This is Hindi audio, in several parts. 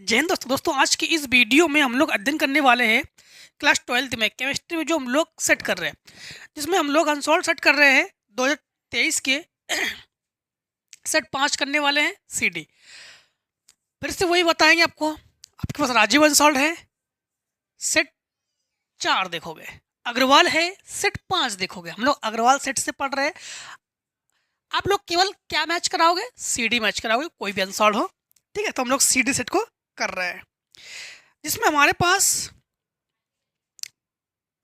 जय हिंद दोस्तों आज की इस वीडियो में हम लोग अध्ययन करने वाले हैं क्लास 12th में केमिस्ट्री में जो हम लोग सेट कर रहे हैं, जिसमें हम लोग अनसॉल्व सेट कर रहे हैं 2023 के सेट 5 करने वाले हैं सीडी। फिर से वही बताएंगे आपको। आपके पास राजीव अनसॉल्व है, सेट 4 देखोगे। अग्रवाल है, सेट 5 देखोगे। हम लोग अग्रवाल सेट से पढ़ रहे हैं। आप लोग केवल क्या मैच कराओगे? सीडी मैच कराओगे, कोई भी अनसॉल्व हो। ठीक है, तो हम लोग सीडी सेट को कर रहे हैं, जिसमें हमारे पास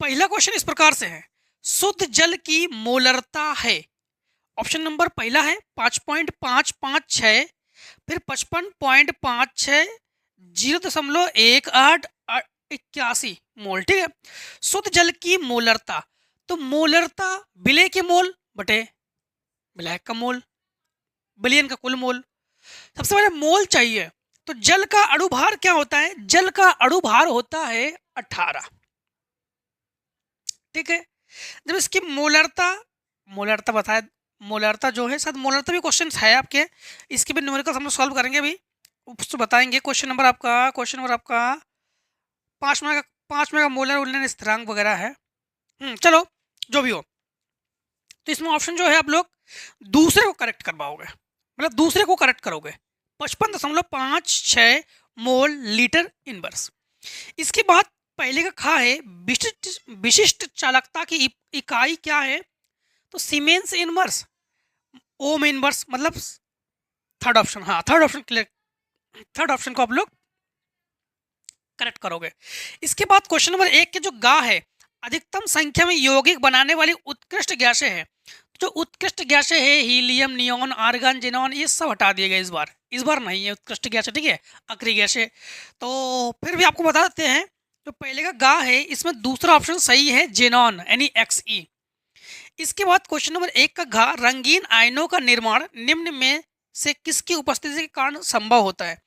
पहला क्वेश्चन इस प्रकार से है, शुद्ध जल की मोलरता है। ऑप्शन नंबर पहला है 5.556, फिर 55.56, 0.1881 मोल। ठीक है, शुद्ध जल की मोलरता। तो मोलरता विलय के मोल बटे विलायक का मोल, विलयन का कुल मोल। सबसे पहले मोल चाहिए, तो जल का अणुभार क्या होता है? जल का अणुभार होता है 18। ठीक है, जब इसकी मोलरता बताए, मोलरता जो है, शायद मोलरता भी क्वेश्चन है आपके, इसके भी न्यूमेरिकल हम लोग सॉल्व करेंगे अभी, उसको बताएंगे। क्वेश्चन नंबर आपका 5 में का मोलर उलयन स्थिरांक वगैरह है। चलो जो भी हो, तो इसमें ऑप्शन जो है आप लोग दूसरे को करेक्ट करवाओगे, मतलब दूसरे को करेक्ट करोगे। 55.56 मोल लीटर इनवर्स। इसके बाद पहले का खा है विशिष्ट चालकता की इकाई क्या है? तो सीमेंस इनवर्स, ओम इनवर्स, मतलब थर्ड ऑप्शन। हाँ, थर्ड ऑप्शन को आप लोग करेक्ट करोगे। इसके बाद क्वेश्चन नंबर 1 के जो गा है, अधिकतम संख्या में यौगिक बनाने वाली उत्कृष्ट गैसें है। जो उत्कृष्ट गैसें है, हीलियम, नियॉन, आर्गन, जेनॉन, ये सब हटा दिए गए इस बार नहीं है उत्कृष्ट गैसें। ठीक है, अक्रिय गैसें। तो फिर भी आपको बता देते हैं, जो पहले का गा है, इसमें दूसरा ऑप्शन सही है, जेनॉन यानी XE। इसके बाद क्वेश्चन नंबर 1 का घा, रंगीन आयनों का निर्माण निम्न में से किसकी उपस्थिति के कारण संभव होता है?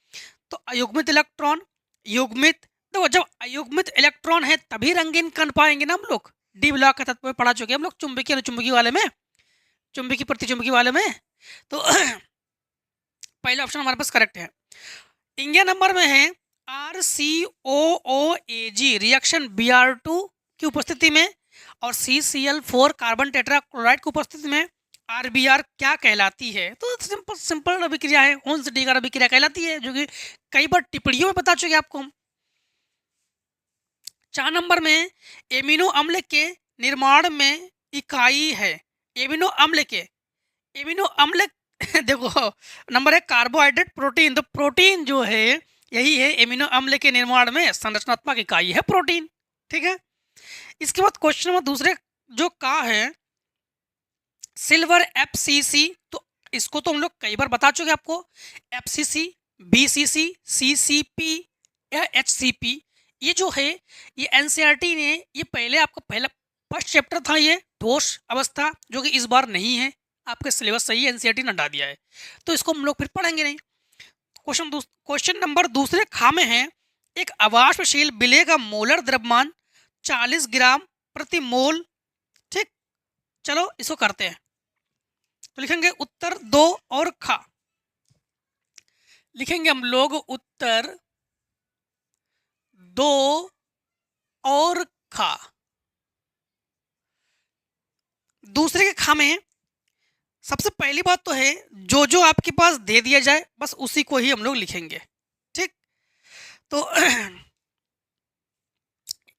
तो अयुग्मित इलेक्ट्रॉन, युग्मित। देखो, जब अयुग्मित इलेक्ट्रॉन है तभी रंगीन कर पाएंगे ना हम लोग। डी ब्लॉक के तत्व में पढ़ा चुके हम लोग, चुंबकीय अनुचुंबकीय वाले में, चुंबकीय प्रतिचुंबकीय वाले में। तो पहला ऑप्शन हमारे पास करेक्ट है। इंडिया नंबर में है RCOOAg रिएक्शन Br2 की उपस्थिति में, और CCl4 कार्बन टेट्रा क्लोराइड की उपस्थिति में RBr क्या कहलाती है? तो सिंपल अभिक्रिया है, हुंस डीगर अभिक्रिया कहलाती है, जो कि कई बार टिप्पणियों में बता चुके आपको हम। 4 नंबर में एमिनो अम्ल के निर्माण में इकाई है। एमिनो अम्ल देखो, नंबर 1 कार्बोहाइड्रेट, प्रोटीन। तो प्रोटीन जो है, यही है एमिनो अम्ल के निर्माण में संरचनात्मक इकाई है प्रोटीन। ठीक है, इसके बाद क्वेश्चन नंबर दूसरे जो का है, सिल्वर FCC। तो इसको तो हम लोग कई बार बता चुके आपको, FCC, BCC, CCP या HCP। ये जो है, ये NCERT ने, ये पहले आपका पहला फर्स्ट चैप्टर था, ये ठोस अवस्था, जो कि इस बार नहीं है आपके सिलेबस, सही है, NCERT ने हटा दिया है, तो इसको हम लोग फिर पढ़ेंगे नहीं। क्वेश्चन नंबर दूसरे खा में है, एक अवाष्पशील विलेय का मोलर द्रव्यमान 40 ग्राम प्रति मोल। ठीक, चलो इसको करते हैं। तो लिखेंगे उत्तर 2 और खा, लिखेंगे हम लोग उत्तर 2 और खा। दूसरे के खा में सबसे पहली बात तो है, जो आपके पास दे दिया जाए बस उसी को ही हम लोग लिखेंगे। ठीक, तो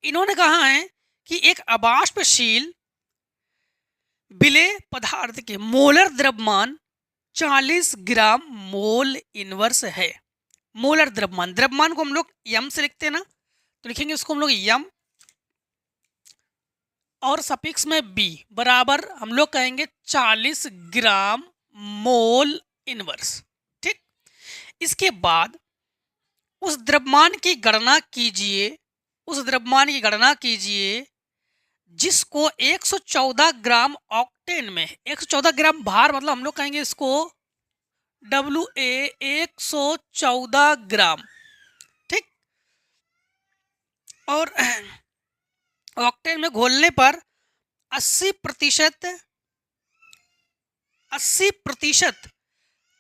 इन्होंने कहा है कि एक अवाष्पशील विलेय पदार्थ के मोलर द्रव्यमान 40 ग्राम मोल इनवर्स है। मोलर द्रव्यमान को हम लोग यम से लिखते हैं ना, तो लिखेंगे उसको हम लोग यम, और सफिक्स में बी बराबर हम लोग कहेंगे 40 ग्राम मोल इनवर्स। ठीक, इसके बाद उस द्रव्यमान की गणना कीजिए, जिसको 114 ग्राम ऑक्टेन में, 114 ग्राम भार, मतलब हम लोग कहेंगे इसको WA 114 ग्राम। ठीक, और ऑक्टेन में घोलने पर 80%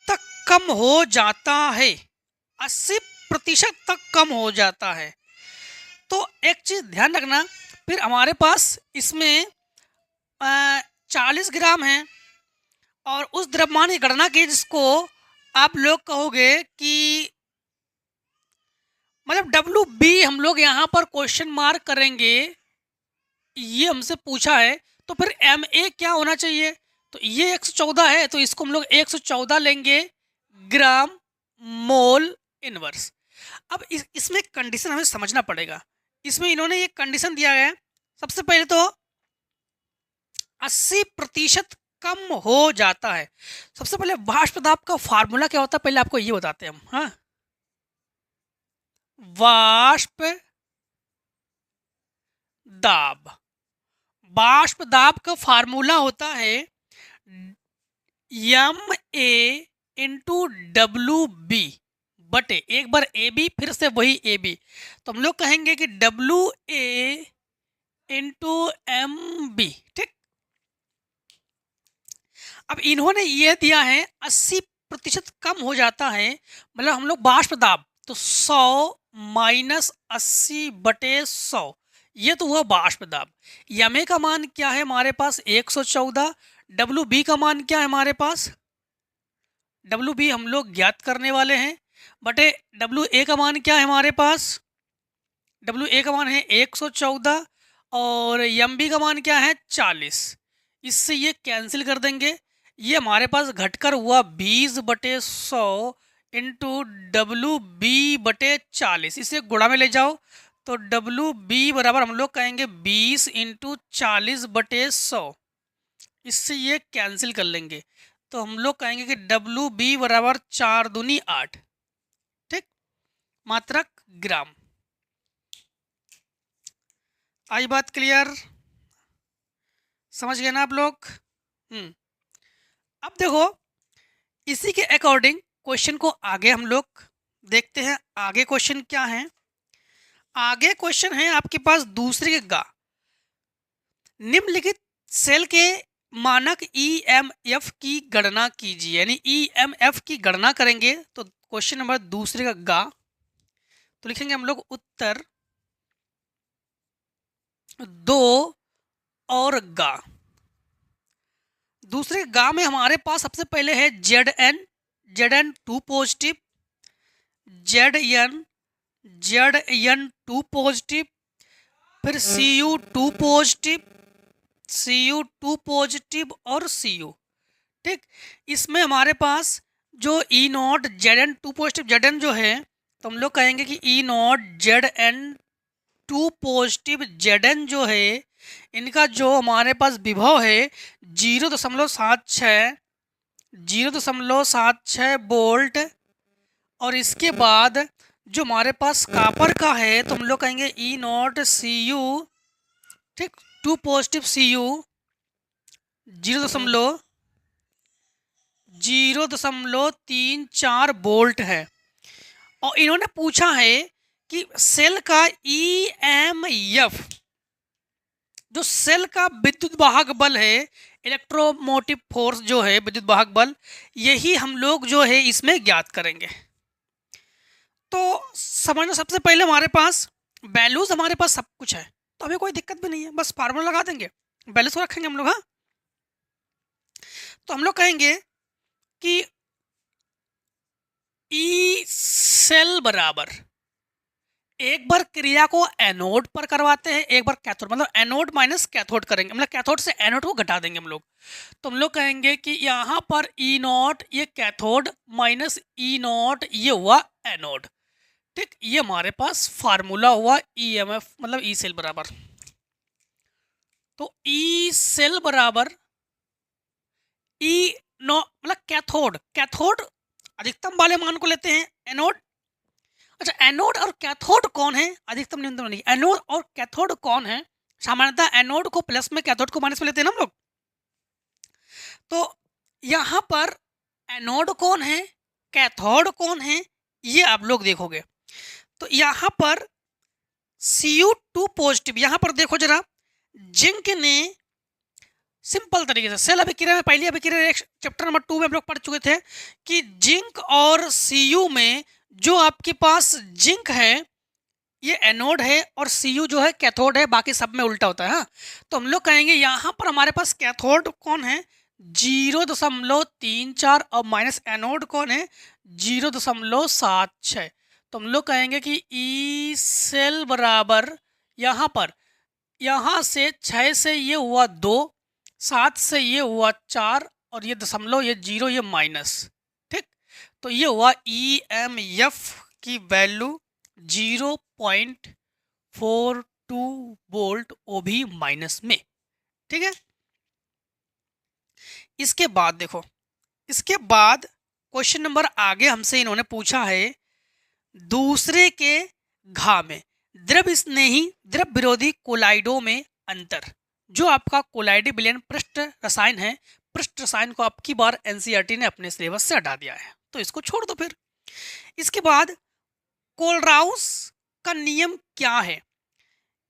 तक कम हो जाता है। 80 80% तक कम हो जाता है। तो एक चीज़ ध्यान रखना, फिर हमारे पास इसमें 40 ग्राम है और उस द्रव्यमान की गणना की जिसको आप लोग कहोगे कि मतलब डब्ल्यू बी हम लोग यहाँ पर क्वेश्चन मार्क करेंगे, ये हमसे पूछा है, तो फिर एम ए क्या होना चाहिए? तो ये 114 है तो इसको हम लोग 114 लेंगे ग्राम मोल इनवर्स। अब इसमें कंडीशन हमें समझना पड़ेगा। इसमें इन्होंने ये कंडीशन दिया है, सबसे पहले तो 80% कम हो जाता है। सबसे पहले वाष्प दाब का फार्मूला क्या होता है पहले आपको ये बताते हैं हम। हाँ, वाष्प दाब, वाष्प दाब का फार्मूला होता है M A into W B बटे एक बार ए बी फिर से वही ए बी, तो हम लोग कहेंगे कि W A into M B. ठीक, अब इन्होंने ये दिया है 80% कम हो जाता है, मतलब हम लोग वाष्प दाब तो 100 माइनस 80 बटे 100, ये तो हुआ वाष्प दाब। यम ए का मान क्या है हमारे पास 114, डब्ल्यू बी का मान क्या है हमारे पास, डब्ल्यू बी हम लोग ज्ञात करने वाले हैं, बटे डब्ल्यू ए का मान क्या है हमारे पास, डब्ल्यू ए का मान है 114 और एम बी का मान क्या है 40। इससे ये कैंसिल कर देंगे, ये हमारे पास घटकर हुआ 20 बटे 100 इंटू डब्ल्यू बी बटे 40। इसे गुणा में ले जाओ तो डब्ल्यू बी बराबर हम लोग कहेंगे 20 इंटू 40 बटे 100। इससे ये कैंसिल कर लेंगे तो हम लोग कहेंगे कि डब्ल्यू बी बराबर 4 दूनी 8। ठीक, मात्रक ग्राम। आई बात क्लियर? समझ गए ना आप लोग? अब देखो इसी के अकॉर्डिंग क्वेश्चन को आगे हम लोग देखते हैं। आगे क्वेश्चन क्या है? आगे क्वेश्चन है आपके पास दूसरे के गा, निम्नलिखित सेल के मानक ईएमएफ की गणना कीजिए, यानी ईएमएफ की गणना करेंगे। तो क्वेश्चन नंबर दूसरे का गा, तो लिखेंगे हम लोग उत्तर 2 और गा। दूसरे गा में हमारे पास सबसे पहले है Z N 2 positive, Z N 2 positive, फिर C U 2 positive, C U 2 positive और सी यू। ठीक, इसमें हमारे पास जो E not Z N 2 positive Z N जो है, तो हम लोग कहेंगे कि E not Z N 2 positive Z N जो है, इनका जो हमारे पास विभव है 0.76 वोल्ट, और इसके बाद जो हमारे पास कॉपर का है तो हम लोग कहेंगे ई नॉट सी यू, ठीक, 2 पॉजिटिव सी यू 0.034 वोल्ट है। और इन्होंने पूछा है कि सेल का ईएमएफ, जो सेल का विद्युत वाहक बल है, इलेक्ट्रोमोटिव फोर्स जो है विद्युत वाहक बल, यही हम लोग जो है इसमें ज्ञात करेंगे। तो समझना, सबसे पहले हमारे पास वैल्यूज, हमारे पास सब कुछ है तो हमें कोई दिक्कत भी नहीं है, बस फार्मूला लगा देंगे, वैल्यूज को रखेंगे हम लोग। हाँ, तो हम लोग कहेंगे कि ई सेल बराबर, एक बार क्रिया को एनोड पर करवाते हैं, एक बार कैथोड, मतलब एनोड माइनस कैथोड करेंगे, मतलब कैथोड से एनोड को घटा देंगे हम लोग। तो हम लोग कहेंगे कि यहाँ पर ई नॉट ये कैथोड माइनस ई नॉट ये हुआ एनोड। ठीक, ये हमारे पास फार्मूला हुआ ईएमएफ, मतलब ई सेल बराबर। तो ई सेल बराबर ई नो, मतलब कैथोड अधिकतम वाले मान को लेते हैं, एनोड। अच्छा, एनोड और कैथोड कौन है? अधिकतम न्यूनतम नहीं, एनोड और कैथोड कौन है? सामान्यतः एनोड को प्लस में, कैथोड को माइनस में लेते हैं ना हम लोग। तो यहाँ पर एनोड कौन है, कैथोड कौन है, ये आप लोग देखोगे। तो यहाँ पर Cu2 पॉजिटिव, यहाँ पर देखो जरा, जिंक ने सिंपल तरीके से सेल अभिक्रिया में, पहली अभिक्रिया चैप्टर नंबर 2 में हम लोग पढ़ चुके थे कि जिंक और Cu में जो आपके पास जिंक है ये एनोड है और Cu जो है कैथोड है, बाकी सब में उल्टा होता है। हाँ, तो हम लोग कहेंगे यहाँ पर हमारे पास कैथोड कौन है 0.34 और माइनस एनोड कौन है 0.76। तो हम लोग कहेंगे कि ई सेल बराबर यहाँ से 6 से ये हुआ 2, 7 से ये हुआ 4 और ये दशमलव, ये 0, ये माइनस। ठीक, तो ये हुआ EMF की वैल्यू 0.42 वोल्ट, वो भी माइनस में। ठीक है, इसके बाद देखो, इसके बाद क्वेश्चन नंबर आगे हमसे इन्होंने पूछा है दूसरे के घा में द्रव स्नेही द्रव विरोधी कोलाइडों में अंतर। जो आपका कोलाइडी विलयन पृष्ठ रसायन है, पृष्ठ रसायन को अब की बार एनसीईआरटी ने अपने सिलेबस से हटा दिया है, तो इसको छोड़ दो। फिर इसके बाद कोलराउस का नियम क्या है,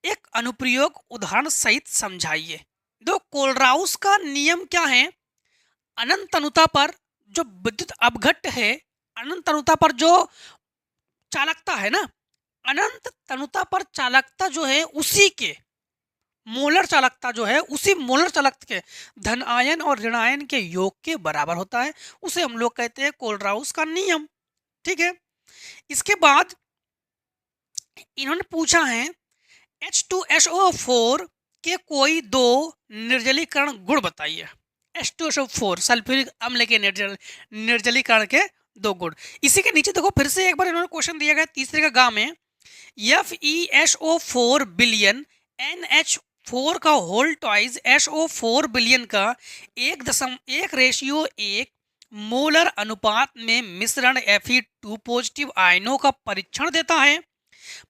एक अनुप्रयोग उदाहरण सहित समझाइए। दो, कोलराउस का नियम क्या है, अनंत अनुता पर जो विद्युत अपघट्ट है, अनंत अनुता पर जो चालकता है ना, अनंत तनुता पर चालकता जो है उसी के मोलर चालकता जो है उसी मोलर चालकता के धन आयन और ऋण आयन के योग के बराबर होता है, उसे हम लोग कहते हैं कोलराउस का नियम। ठीक है, इसके बाद इन्होंने पूछा है H2SO4 के कोई दो निर्जलीकरण गुण बताइए। H2SO4 सल्फ्यूरिक अम्ल के निर्जलीकरण के दो गुण। इसी के नीचे देखो फिर से एक बार इन्होंने क्वेश्चन दिया गया तीसरे का गा में FeSO4 बिलियन NH4 का होल ट्वाइस SO4 बिलियन का 1.1 मोलर अनुपात में मिश्रण Fe2 पॉजिटिव आयनों का परीक्षण देता है,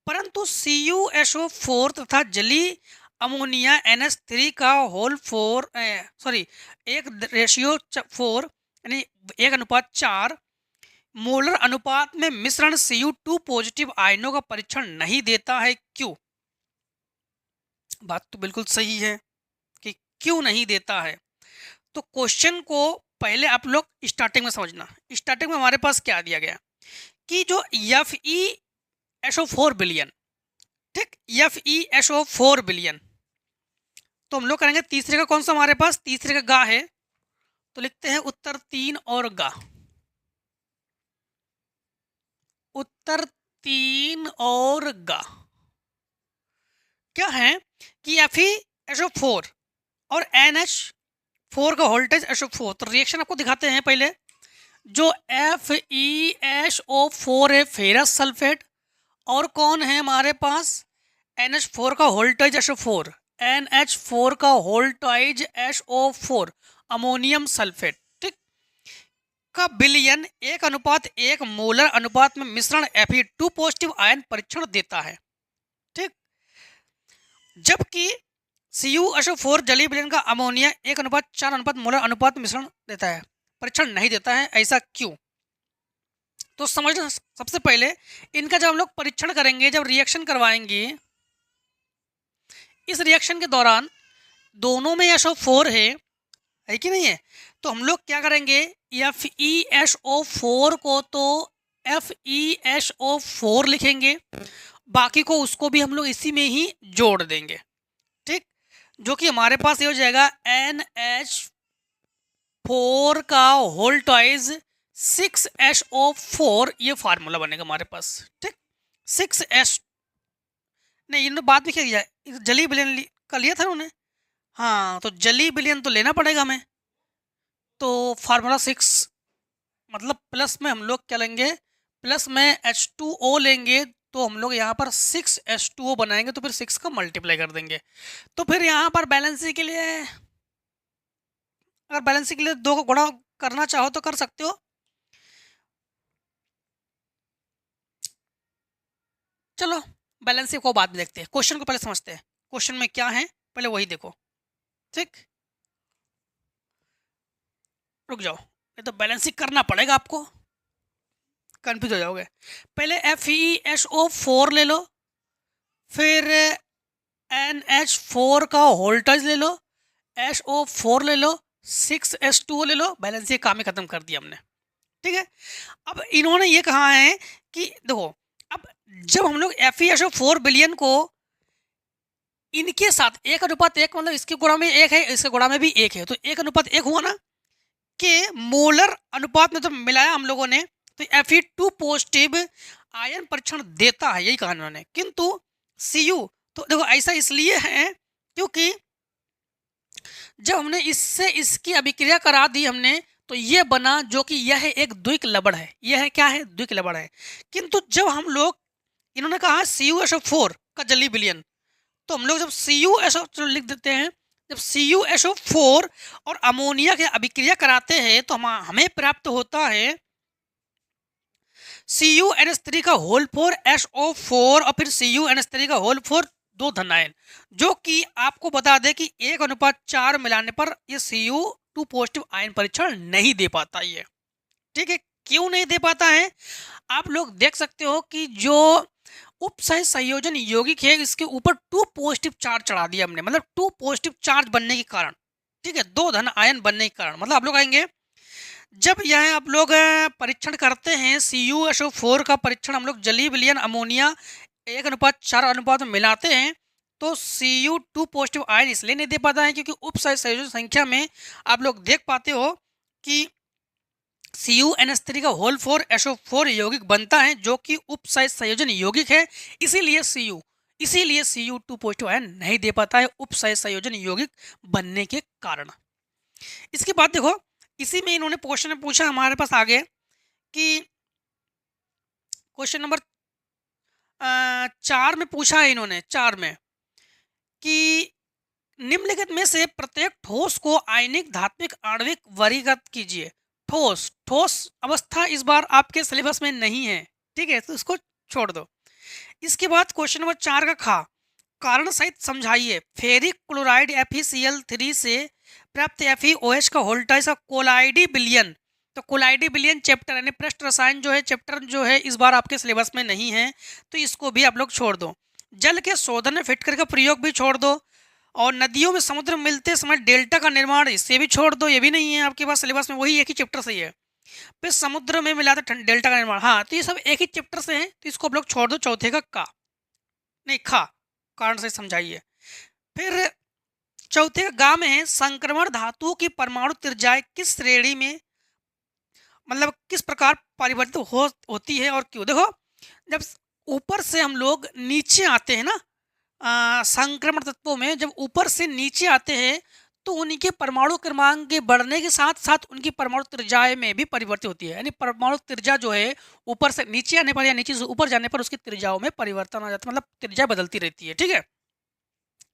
परंतु CuSO4 तथा जलीय अमोनिया NH3 का होल 1:4 यानी 1:4 मोलर अनुपात में मिश्रण Cu2 पॉजिटिव आयनों का परीक्षण नहीं देता है, क्यों? बात तो बिल्कुल सही है कि क्यों नहीं देता है। तो क्वेश्चन को पहले आप लोग स्टार्टिंग में समझना। स्टार्टिंग में हमारे पास क्या दिया गया कि जो FeSO4 बिलियन, ठीक, FeSO4 बिलियन, तो हम लोग करेंगे तीसरे का कौन सा हमारे पास, तीसरे का गा है, तो लिखते हैं उत्तर 3 और गा, उत्तर 3 और गा क्या है कि FeSO4 और NH4 का वोल्टेज SO4। तो रिएक्शन आपको दिखाते हैं पहले। जो FeSO4 है फेरस सल्फेट, और कौन है हमारे पास NH4 का वोल्टेज SO4, NH4 का वोल्टेज SO4 अमोनियम सल्फेट, ठीक, का बिलियन 1:1 मोलर अनुपात में मिश्रण Fe2 पॉजिटिव आयन परीक्षण देता है। ठीक, जबकि CuSO4 जलीय विलयन का अमोनिया 1:4 मोलर अनुपात में मिश्रण देता है, परीक्षण नहीं देता है, ऐसा क्यों? तो समझना, सबसे पहले इनका जब हम लोग परीक्षण करेंगे, जब रिएक्शन करवाएंगे, इस रिएक्शन के दौरान दोनों में SO4 है कि नहीं है, तो हम लोग क्या करेंगे FeSO4 को तो FeSO4 लिखेंगे, बाकी को उसको भी हम लोग इसी में ही जोड़ देंगे। ठीक, जो कि हमारे पास ये हो जाएगा NH4 का होल ट्वाइस 6SO4, ये फार्मूला बनेगा हमारे पास। ठीक, 6S नहीं, इन्होंने बाद में क्या किया, जली विलयन का लिया था उन्होंने, हाँ, तो जली विलयन तो लेना पड़ेगा हमें, तो फार्मूला 6 मतलब प्लस में हम लोग क्या लेंगे, प्लस में H2O लेंगे, तो हम लोग यहाँ पर 6H2O बनाएंगे, तो फिर 6 का मल्टीप्लाई कर देंगे। तो फिर यहाँ पर बैलेंसिंग के लिए, अगर बैलेंसिंग के लिए 2 को गुणा करना चाहो तो कर सकते हो। चलो बैलेंसिंग को बाद में देखते हैं, क्वेश्चन को पहले समझते हैं, क्वेश्चन में क्या है पहले वही देखो। ठीक, रुक जाओ, ये तो बैलेंसिंग करना पड़ेगा, आपको कंफ्यूज हो जाओगे। पहले FeSO4 ले लो, फिर NH4 का वोल्टेज ले लो, SO4 ले लो, 6H2O ले लो, बैलेंसिंग काम ही खत्म कर दिया हमने। ठीक है, अब इन्होंने ये कहा है कि देखो, अब जब हम लोग FeSO4 विलयन को इनके साथ 1:1, मतलब इसके गुणा में 1 है, इसके गुणा में भी 1 है, तो 1:1 हुआ ना, कि मोलर अनुपात में जब मिलाया हम लोगों ने तो Fe2 पॉजिटिव आयन परीक्षण देता है, यही कहा उन्होंने। किंतु Cu, तो देखो ऐसा इसलिए है क्योंकि जब हमने इससे इसकी अभिक्रिया करा दी हमने, तो ये बना जो कि यह एक द्विक लवण है। यह है क्या है? द्विक लवण है। किंतु जब हम लोग, इन्होंने कहा CuSO4 का जलीय विलयन, तो हम लोग जब CuSO लिख देते हैं, जब CuSO4 और अमोनिया की अभिक्रिया कराते हैं तो हमें प्राप्त होता है CuNH3 का होल 4 SO4 और फिर CuNH3 का होल 4 2 धन आयन, जो कि आपको बता दें कि 1:4 मिलाने पर ये Cu2 पॉजिटिव आयन परीक्षण नहीं दे पाता ये। ठीक है, क्यों नहीं दे पाता है? आप लोग देख सकते हो कि जो उपसह संयोजन यौगिक है, इसके ऊपर 2 पॉजिटिव चार्ज चढ़ा दिया हमने, मतलब 2 पॉजिटिव चार्ज बनने के कारण, ठीक है, 2 धन आयन बनने के कारण, मतलब आप लोग आएंगे जब यह आप लोग परीक्षण करते हैं CuSO4 का परीक्षण हम लोग जलीय विलयन अमोनिया 1:4 अनुपात में मिलाते हैं, तो Cu2 पॉजिटिव आयन इसलिए नहीं दे पाता है क्योंकि उपसह संयोजन संख्या में आप लोग देख पाते हो कि CuNH3 का होल 4 SO4 यौगिक बनता है, जो कि उपसह संयोजन यौगिक है। इसीलिए Cu2 पॉजिटिव आयन नहीं दे पाता है उपसह संयोजन यौगिक बनने के कारण। इसके बाद देखो, इसी में इन्होंने क्वेश्चन में पूछा हमारे पास आगे कि क्वेश्चन नंबर 4 में पूछा है इन्होंने, 4 में कि निम्नलिखित में से प्रत्येक ठोस को आयनिक धात्विक आणविक वर्गीकृत कीजिए। ठोस अवस्था इस बार आपके सिलेबस में नहीं है, ठीक है, तो इसको छोड़ दो। इसके बाद क्वेश्चन नंबर 4 का खा, कारण सहित समझाइए। फेरिक क्लोराइड FeCl3 से प्राप्त FeOH का होल्टाइज का कोलाइडी विलयन। तो कोलाइडी विलयन चैप्टर यानी पृष्ठ रसायन जो है, चैप्टर जो है इस बार आपके सिलेबस में नहीं है, तो इसको भी आप लोग छोड़ दो। जल के शोधन में फिटकर का प्रयोग भी छोड़ दो, और नदियों में समुद्र में मिलते समय डेल्टा का निर्माण, इससे भी छोड़ दो, ये भी नहीं है आपके पास सिलेबस में, वही एक ही चैप्टर से ही है। फिर समुद्र में मिलाते डेल्टा का निर्माण, हाँ, तो ये सब एक ही चैप्टर से है, तो इसको आप लोग छोड़ दो। चौथे का नहीं, खा, कारण से समझाइए। फिर चौथे का गा में है, संक्रमण धातुओं की परमाणु त्रिज्याएं किस श्रेणी में, मतलब किस प्रकार परिवर्तित होती है और क्यों। देखो, जब ऊपर से हम लोग नीचे आते हैं ना, संक्रमण तत्वों में जब ऊपर से नीचे आते हैं तो उनके परमाणु क्रमांक के बढ़ने के साथ साथ उनकी परमाणु त्रिज्या में भी परिवर्तित होती है। यानी परमाणु त्रिज्या जो है ऊपर से नीचे आने पर या नीचे से ऊपर जाने पर उसकी त्रिज्याओं में परिवर्तन आ जाता है, मतलब त्रिज्या बदलती रहती है, ठीक है।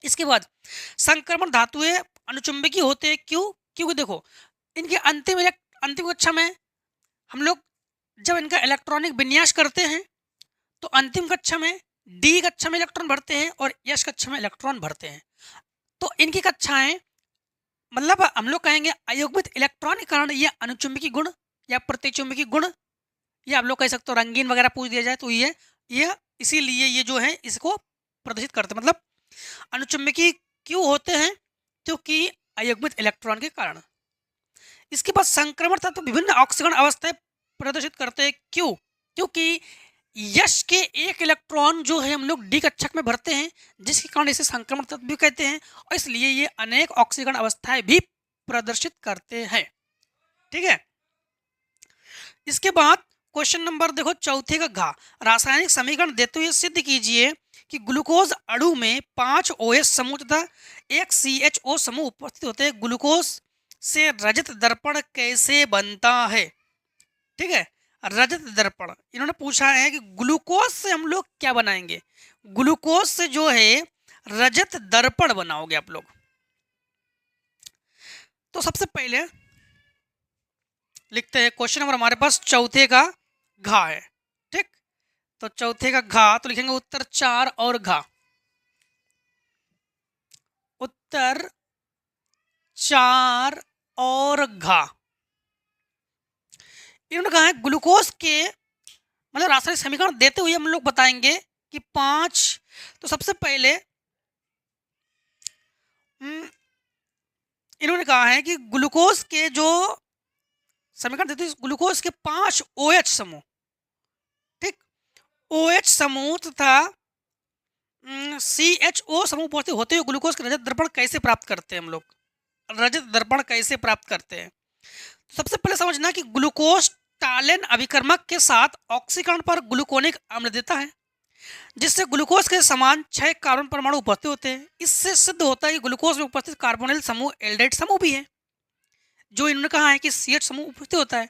इसके बाद संक्रमण धातुएं अनुचुंबकीय होते हैं, क्यों? क्योंकि देखो, इनके अंतिम कक्षा में हम लोग जब इनका इलेक्ट्रॉनिक विन्यास करते हैं तो अंतिम कक्षा में डी कक्षा में इलेक्ट्रॉन भरते हैं और यश कक्षा में इलेक्ट्रॉन भरते हैं। तो इनकी कक्षाएं, मतलब हम लोग कहेंगे अयुग्मित इलेक्ट्रॉन के कारण ये अनुचुंबकीय गुण या प्रतिचुंबकीय गुण, या आप लोग कह सकते हो रंगीन वगैरह पूछ दिया जाए तो ये इसीलिए ये जो है इसको प्रदर्शित करते हैं, मतलब अनुचुंबकीय क्यों होते हैं? क्योंकि अयुग्मित इलेक्ट्रॉन के कारण। इसके बाद संक्रमण तत्व विभिन्न ऑक्सीकरण अवस्थाएं प्रदर्शित करते हैं, क्यों? क्योंकि यश के एक इलेक्ट्रॉन जो है हम लोग डी कक्षक में भरते हैं, जिसके कारण इसे संक्रमण तत्व भी कहते हैं, और इसलिए ये अनेक ऑक्सीकरण अवस्थाएं भी प्रदर्शित करते हैं, ठीक है। इसके बाद क्वेश्चन नंबर देखो चौथे का घा, रासायनिक समीकरण देते हुए सिद्ध कीजिए कि ग्लूकोज अणु में 5 OH समूह तथा 1 CHO समूह उपस्थित होते हैं। ग्लूकोज से रजत दर्पण कैसे बनता है? ठीक है, रजत दर्पण इन्होंने पूछा है कि ग्लूकोज से हम लोग क्या बनाएंगे। ग्लूकोज से जो है रजत दर्पण बनाओगे आप लोग। तो सबसे पहले लिखते हैं क्वेश्चन नंबर हमारे पास चौथे का घा है, ठीक। तो चौथे का घा तो लिखेंगे उत्तर 4 और घा, उत्तर 4 और घा। इन्होंने कहा है ग्लूकोज के मतलब रासायनिक समीकरण देते हुए हम लोग बताएंगे कि 5, तो सबसे पहले इन्होंने कहा है कि ग्लूकोज के जो समीकरण देते हैं, ग्लूकोज के 5 OH समूह, ठीक, OH समूह तथा CHO समूह उपस्थित होते हुए ग्लूकोज के रजत दर्पण कैसे प्राप्त करते हैं हम लोग? रजत दर्पण कैसे प्राप्त करते हैं? सबसे पहले समझना कि ग्लूकोज टालेन अभिकर्मक के साथ ऑक्सीकरण पर ग्लूकोनिक अम्ल देता है, जिससे ग्लूकोज के समान 6 कार्बन परमाणु उपस्थित होते हैं। इससे सिद्ध होता है कि ग्लूकोज में उपस्थित कार्बोनिल समूह एल्डेहाइड समूह भी है, जो इन्होंने कहा है कि CH समूह उपस्थित होता है।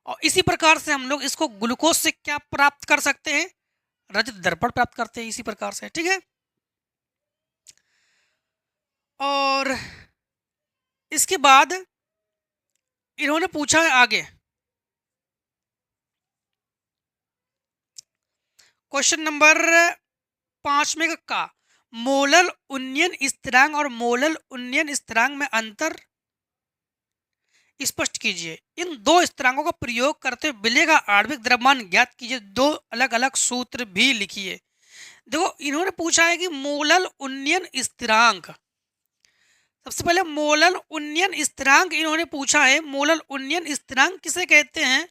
और इसी प्रकार से हम लोग इसको ग्लूकोज से क्या प्राप्त कर सकते हैं? रजत दर्पण प्राप्त करते हैं इसी प्रकार से, ठीक है। और इसके बाद इन्होंने पूछा है आगे क्वेश्चन नंबर 5 में का मोलल उन्नयन स्थिरांक और मोलल उन्नयन स्थिरांक में अंतर स्पष्ट कीजिए। इन दो स्थिरांकों का प्रयोग करते हुए विलेय का आणविक द्रव्यमान ज्ञात कीजिए। दो अलग अलग सूत्र भी लिखिए। देखो इन्होंने पूछा है कि मोलल उन्नयन स्थिरांक, सबसे पहले मोलल उन्नयन स्थिरांक इन्होंने पूछा है। मोलल उन्नयन स्थिरांक किसे कहते हैं?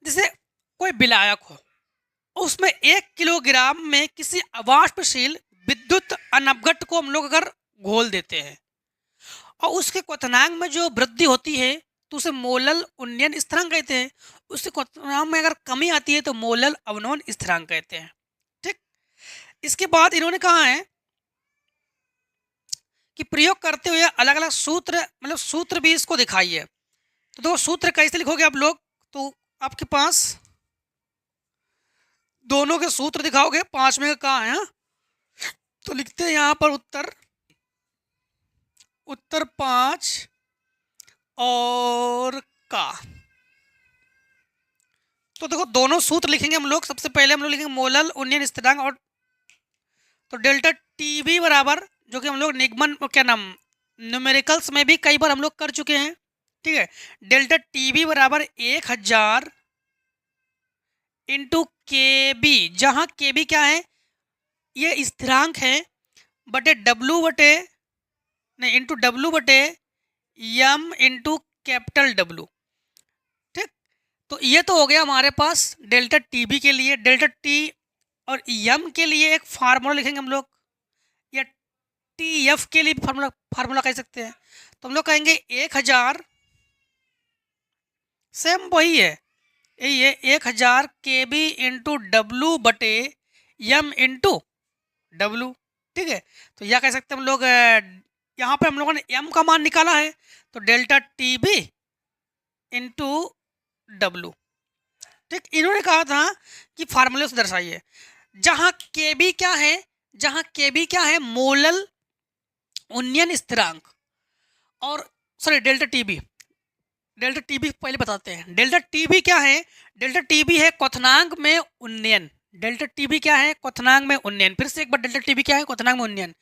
जैसे कोई विलायक हो, उसमें 1 किलोग्राम में किसी अवाष्पशील विद्युत अनवगत को हम लोग अगर घोल देते हैं और उसके क्वथनांक में जो वृद्धि होती है तो उसे मोलल उन्नयन स्थिरांक कहते हैं। उसके क्वथनांक में अगर कमी आती है तो मोलल अवनमन स्थिरांक कहते हैं, ठीक। इसके बाद इन्होंने कहा है कि प्रयोग करते हुए अलग अलग सूत्र, मतलब सूत्र भी इसको दिखाइए। तो देखो सूत्र कैसे लिखोगे आप लोग, तो आपके पास दोनों के सूत्र दिखाओगे। 5 में कहा है, तो लिखते हैं यहाँ पर उत्तर 5 और का। तो देखो दोनों सूत्र लिखेंगे हम लोग। सबसे पहले हम लोग लिखेंगे मोलल उन्नयन स्थिरांक, और तो डेल्टा टीबी बराबर, जो कि हम लोग निगमन क्या नाम न्यूमेरिकल्स में भी कई बार हम लोग कर चुके हैं, ठीक है। डेल्टा टीबी बराबर 1000 इंटू केबी, जहाँ केबी क्या है, ये स्थिरांक है, बटे डब्लू बटे नहीं इंटू डब्लू बटे यम इंटू कैपिटल डब्लू, ठीक। तो ये तो हो गया हमारे पास डेल्टा टीबी के लिए। डेल्टा टी और यम के लिए एक फार्मूला लिखेंगे हम लोग, या TF के लिए भी फार्मूला कह सकते हैं। तो हम लोग कहेंगे 1000, सेम वही है, यही है 1000 केबी इंटू डब्लू बटे यम इंटू डब्लू, ठीक है। तो यह कह सकते हैं हम लोग, यहाँ पे हम लोगों ने m का मान निकाला है, तो डेल्टा टीबी इंटू डब्लू, ठीक। इन्होंने कहा था कि फार्मूले से दर्शाइए। जहाँ केबी क्या है, जहाँ केबी क्या है, मोलल उन्नयन स्थिरांक, और सॉरी डेल्टा टीबी पहले बताते हैं। डेल्टा टीबी क्या है? डेल्टा टीबी है क्वथनांक में उन्नयन। डेल्टा टीबी क्या है? क्वथनांक में उन्नयन। फिर से एक बार, डेल्टा टीबी क्या है? क्वथनांक में उन्नयन।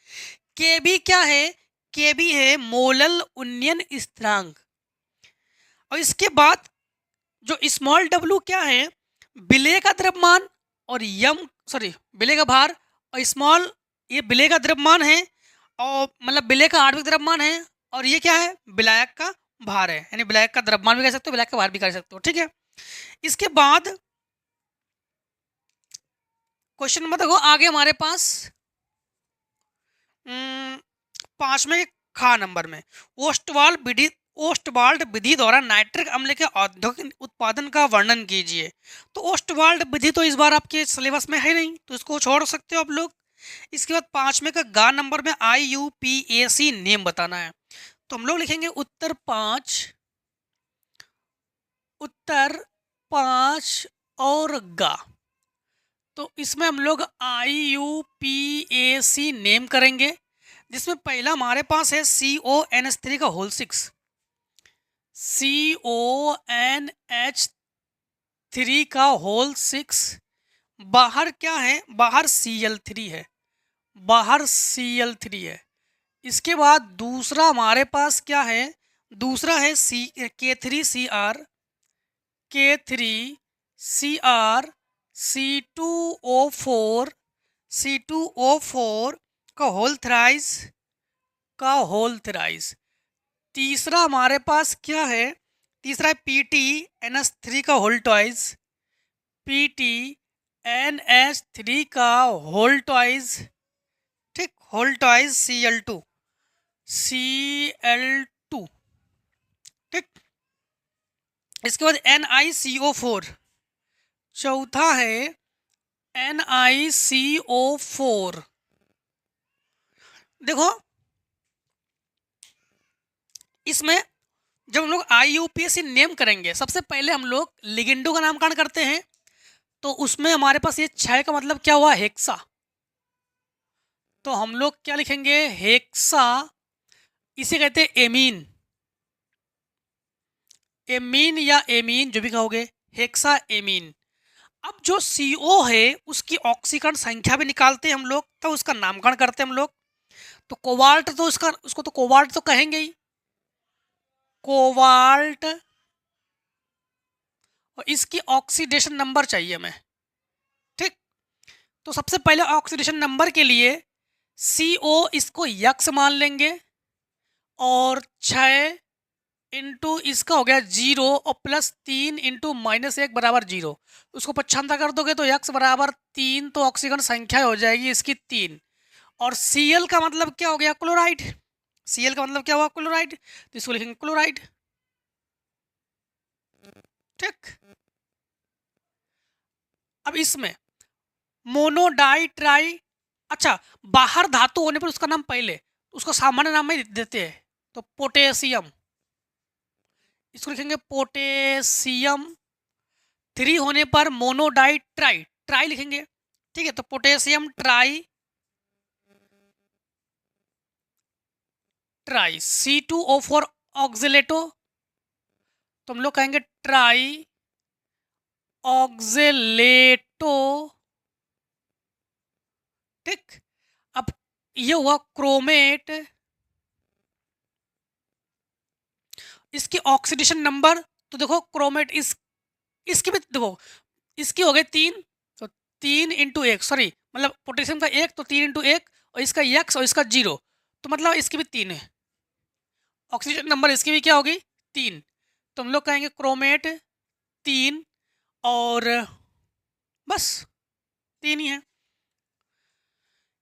केबी क्या है? केबी है मोलल उन्नयन स्थिरांक। और इसके बाद जो स्मॉल डब्लू क्या है? विलेय का द्रव्यमान, और विलेय का भार, और स्मॉल ये विलेय का द्रव्यमान है, और मतलब विलेय का आणविक द्रव्यमान है, और ये क्या है? विलायक का भार है। यानी विलायक का द्रव्यमान भी कह सकते हो, विलायक का भार भी कह सकते हो, ठीक है। इसके बाद क्वेश्चन नंबर देखो आगे हमारे पास 5 में खा नंबर में ओस्टवाल्ड विधि द्वारा नाइट्रिक अम्ल के औद्योगिक उत्पादन का वर्णन कीजिए। तो ओस्टवाल्ड विधि तो इस बार आपके सिलेबस में है नहीं, तो इसको छोड़ सकते हो आप लोग। इसके बाद 5 में का गा नंबर में IUPAC नेम बताना है। तो हम लोग लिखेंगे उत्तर 5 और गा। तो इसमें हम लोग IUPAC नेम करेंगे, जिसमें पहला हमारे पास है CONH3 का होल 6, CONH3 का होल 6। बाहर क्या है? बाहर Cl3 है, बाहर Cl3 है। इसके बाद दूसरा हमारे पास क्या है? दूसरा है K3Cr C2O4 का होल थ्राइस। तीसरा हमारे पास क्या है? तीसरा है PTNS3 का होल ट्वाइस, PTNH3 का होल ट्वाइस, ठीक, होल ट्वाइस Cl2, ठीक। इसके बाद NiCO4, चौथा है NiCO4। देखो इसमें जब हम लोग IUPAC नेम करेंगे, सबसे पहले हम लोग लिगेंडो का नामकरण करते हैं। तो उसमें हमारे पास ये 6 का मतलब क्या हुआ, हेक्सा। तो हम लोग क्या लिखेंगे, हेक्सा, इसे कहते हैं एमीन। एमीन या एमीन जो भी कहोगे, हेक्सा एमीन। अब जो CO है उसकी ऑक्सीकरण संख्या भी निकालते हैं हम लोग, तो उसका नामकरण करते हैं हम लोग। तो कोबाल्ट, तो उसको तो कोबाल्ट तो कहेंगे ही, कोबाल्ट। और इसकी ऑक्सीडेशन नंबर चाहिए हमें, ठीक। तो सबसे पहले ऑक्सीडेशन नंबर के लिए CO इसको यक्स मान लेंगे, और 6 इंटू इसका हो गया 0, और प्लस 3 इंटू -1 बराबर 0। उसको पच्छांता कर दोगे तो यक्स बराबर 3, तो ऑक्सीजन संख्या हो जाएगी इसकी 3। और Cl का मतलब क्या हो गया, क्लोराइड। Cl का मतलब क्या हुआ, क्लोराइड, तो इसको लिखेंगे क्लोराइड, ठीक। अब इसमें मोनोडाई ट्राई, अच्छा, बाहर धातु होने पर उसका नाम पहले, उसको सामान्य नाम में देते हैं। तो पोटेशियम, इसको लिखेंगे पोटेशियम। 3 होने पर मोनोडाई ट्राई, ट्राई लिखेंगे, ठीक है। तो पोटेशियम ट्राई, ट्राई। C2O4 ऑक्सिलेटो, तो हम लोग कहेंगे ट्राई ऑक्सिलेटो, ठीक। अब ये हुआ क्रोमेट, इसकी ऑक्सीडेशन नंबर, तो देखो क्रोमेट इसकी भी देखो, इसकी हो गई 3, तो 3 इंटू 1, सॉरी मतलब पोटेशियम का 1, तो 3 इंटू 1, और इसका यक्स और इसका 0, तो मतलब इसकी भी 3 है। ऑक्सीजन नंबर इसकी भी क्या होगी, 3। तो हम लोग कहेंगे क्रोमेट 3, और बस 3 ही है।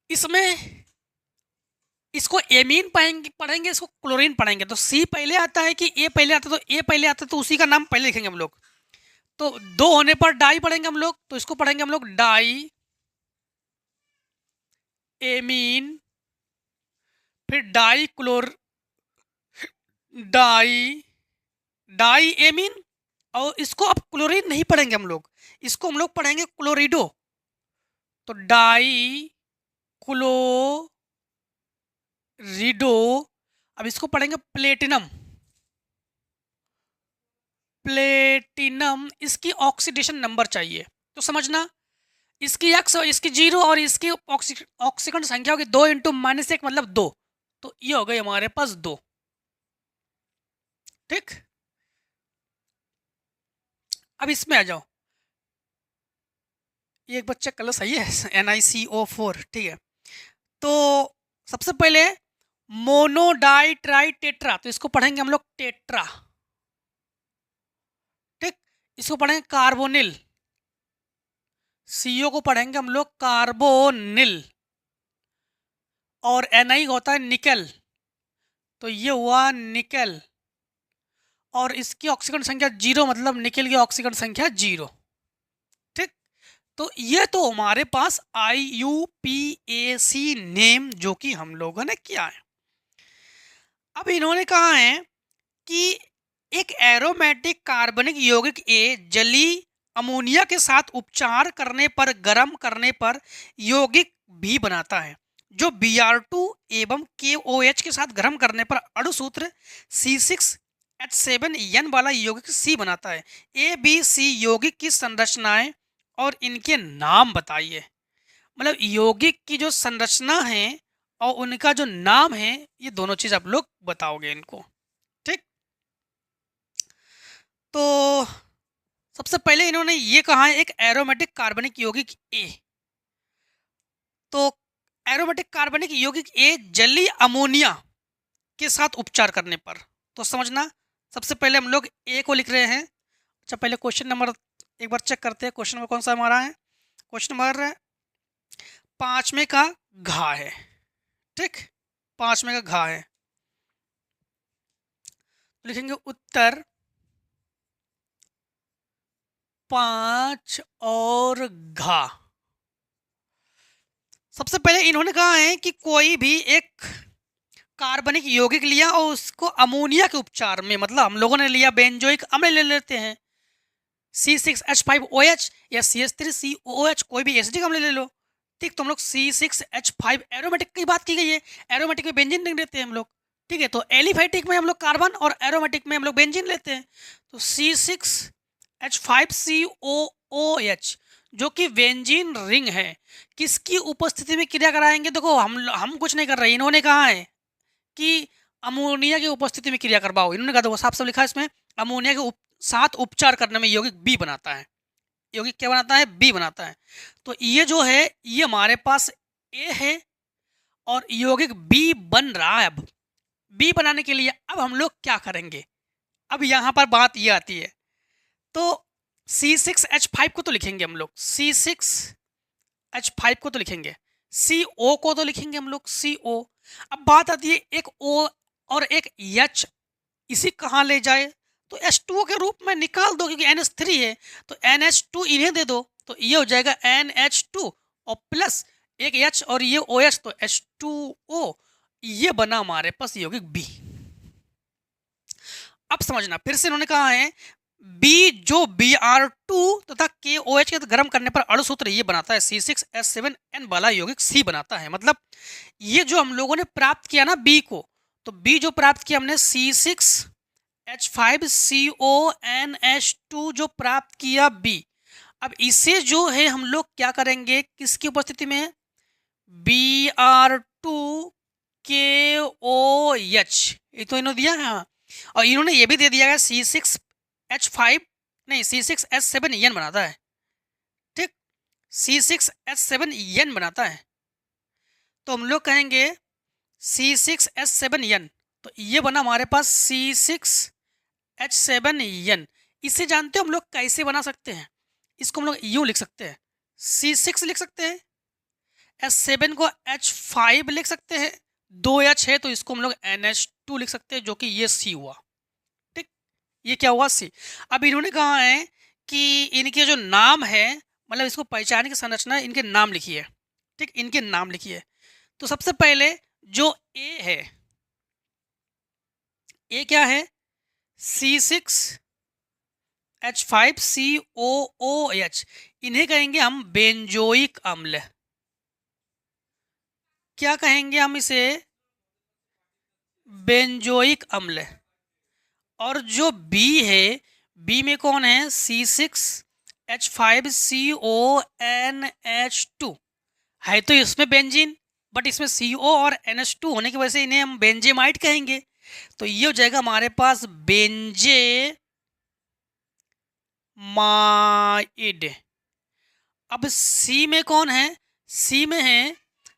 इसमें इसको एमीन पढ़ेंगे, इसको क्लोरीन पढ़ेंगे। तो C पहले आता है कि A पहले आता है, तो A पहले आता है, तो उसी का नाम पहले लिखेंगे हम लोग। तो 2 होने पर डाई पढ़ेंगे हम लोग, तो इसको पढ़ेंगे हम लोग डाई एमीन, फिर डाई क्लोर, डाई एमीन, और इसको अब क्लोरीन नहीं पढ़ेंगे हम लोग, इसको हम लोग पढ़ेंगे क्लोरिडो। तो डाई क्लोरिडो। अब इसको पढ़ेंगे प्लेटिनम, प्लेटिनम। इसकी ऑक्सीडेशन नंबर चाहिए, तो समझना, इसकी x और इसकी 0, और इसकी ऑक्सीकरण संख्या होगी 2 इंटू -1 मतलब 2, तो ये हो गई हमारे पास 2, ठीक। अब इसमें आ जाओ, ये एक बच्चा कलर सही है, NiCO4, ठीक है। तो सबसे पहले मोनोडाई ट्राई टेट्रा, तो इसको पढ़ेंगे हम लोग टेट्रा, ठीक। इसको पढ़ेंगे कार्बोनिल, CO को पढ़ेंगे हम लोग कार्बोनिल, और Ni होता है निकल, तो ये हुआ निकल, और इसकी ऑक्सीकरण संख्या 0, मतलब निकल की ऑक्सीकरण संख्या 0, ठीक। तो ये तो हमारे पास IUPAC नेम जो कि हम लोगों ने किया है। अब इन्होंने कहा है कि एक एरोमेटिक कार्बनिक यौगिक A जलीय अमोनिया के साथ उपचार करने पर, गर्म करने पर यौगिक B बनाता है, जो Br2 एवं KOH के साथ गर्म करने पर अणुसूत्र C6H7N वाला यौगिक C बनाता है। ABC यौगिक की संरचनाएं और इनके नाम बताइए। मतलब यौगिक की जो संरचना है और उनका जो नाम है, ये दोनों चीज आप लोग बताओगे इनको, ठीक। तो सबसे पहले इन्होंने ये कहा है एक एरोमेटिक कार्बनिक यौगिक A। तो एरोमेटिक कार्बनिक यौगिक A जलीय अमोनिया के साथ उपचार करने पर, तो समझना, सबसे पहले हम लोग A को लिख रहे हैं। अच्छा, पहले क्वेश्चन नंबर एक बार चेक करते हैं क्वेश्चन नंबर कौन सा हमारा है। क्वेश्चन नंबर 5 में का घा है, ठीक, 5 में का घा है, लिखेंगे उत्तर 5 और घा। सबसे पहले इन्होंने कहा है कि कोई भी एक कार्बनिक यौगिक लिया और उसको अमोनिया के उपचार में, मतलब हम लोगों ने लिया बेंजोइक अम्ल ले लेते हैं C6H5OH या CH3COOH, कोई भी एसिडिक अम्ल ले लो, ठीक। तो हम लोग C6H5 एरोमेटिक की बात की गई है, एरोमेटिक में बेंजीन नहीं लेते हैं हम लोग, ठीक है। तो एलिफेटिक में हम लोग कार्बन और एरोमेटिक में हम लोग बेंजीन लेते हैं। तो C6H5COOH जो कि बेंजीन रिंग है, किसकी उपस्थिति में क्रिया कराएंगे? देखो हम कुछ नहीं कर रहे, इन्होंने कहा है कि अमोनिया की उपस्थिति में क्रिया करवाओ। इन्होंने कहा, देखो साफ साफ लिखा है इसमें, अमोनिया के साथ उपचार करने में यौगिक बी बनाता है। यौगिक क्या बनाता है? बी बनाता है। तो ये जो है ये हमारे पास ए है और यौगिक बी बन रहा है। अब बी बनाने के लिए अब हम लोग क्या करेंगे? अब यहाँ पर बात ये आती है, तो C6H5 को तो लिखेंगे हम लोग, C6H5 को तो लिखेंगे, CO को तो लिखेंगे हम लोग, CO। अब बात आती है एक O और एक H, इसी कहाँ ले जाए? तो H2O के रूप में निकाल दो, क्योंकि NH3 है तो NH2 इन्हें दे दो, तो ये हो जाएगा NH2 और प्लस एक H और ये OH, तो H2O। ये बना हमारे पास यौगिक B। अब समझना, फिर से इन्होंने कहा है B जो Br2 तथा KOH के गर्म करने पर अणु सूत्र ये बनाता है C6H7N वाला यौगिक C बनाता है। मतलब ये जो हम लोगों ने प्राप्त किया ना B को, तो B जो प्राप्त किया हमने C6H5CONH2 जो प्राप्त किया B, अब इसे जो है हम लोग क्या करेंगे, किसकी उपस्थिति में? Br2KOH, ये तो इन्होंने दिया है। हाँ, और इन्होंने ये भी दे दिया है C6H5 नहीं C6H7N बनाता है, ठीक, C6H7N बनाता है। तो हम लोग कहेंगे C6H7N, तो ये बना हमारे पास C6H7N। इसे जानते हो हम लोग कैसे बना सकते हैं? इसको हम लोग यूं लिख सकते हैं, C6 लिख सकते हैं, H7 को H5 लिख सकते हैं, 2 H है तो इसको हम लोग NH2 लिख सकते हैं, जो कि ये C हुआ, ठीक। ये क्या हुआ? C। अब इन्होंने कहा है कि इनके जो नाम है, मतलब इसको पहचानने की संरचना, इनके नाम लिखिए, ठीक, इनके नाम लिखिए। तो सबसे पहले जो A है, A क्या है? C6H5COOH, इन्हें कहेंगे हम बेंजोइक अम्ल। क्या कहेंगे हम इसे? बेंजोइक अम्ल। और जो B है, B में कौन है? C6H5CONH2 है, तो इसमें बेंजीन, बट इसमें CO और NH2 होने की वजह से इन्हें हम बेंजेमाइड कहेंगे। तो ये हो जाएगा हमारे पास बेंजेमाइड। अब C में कौन है? C में है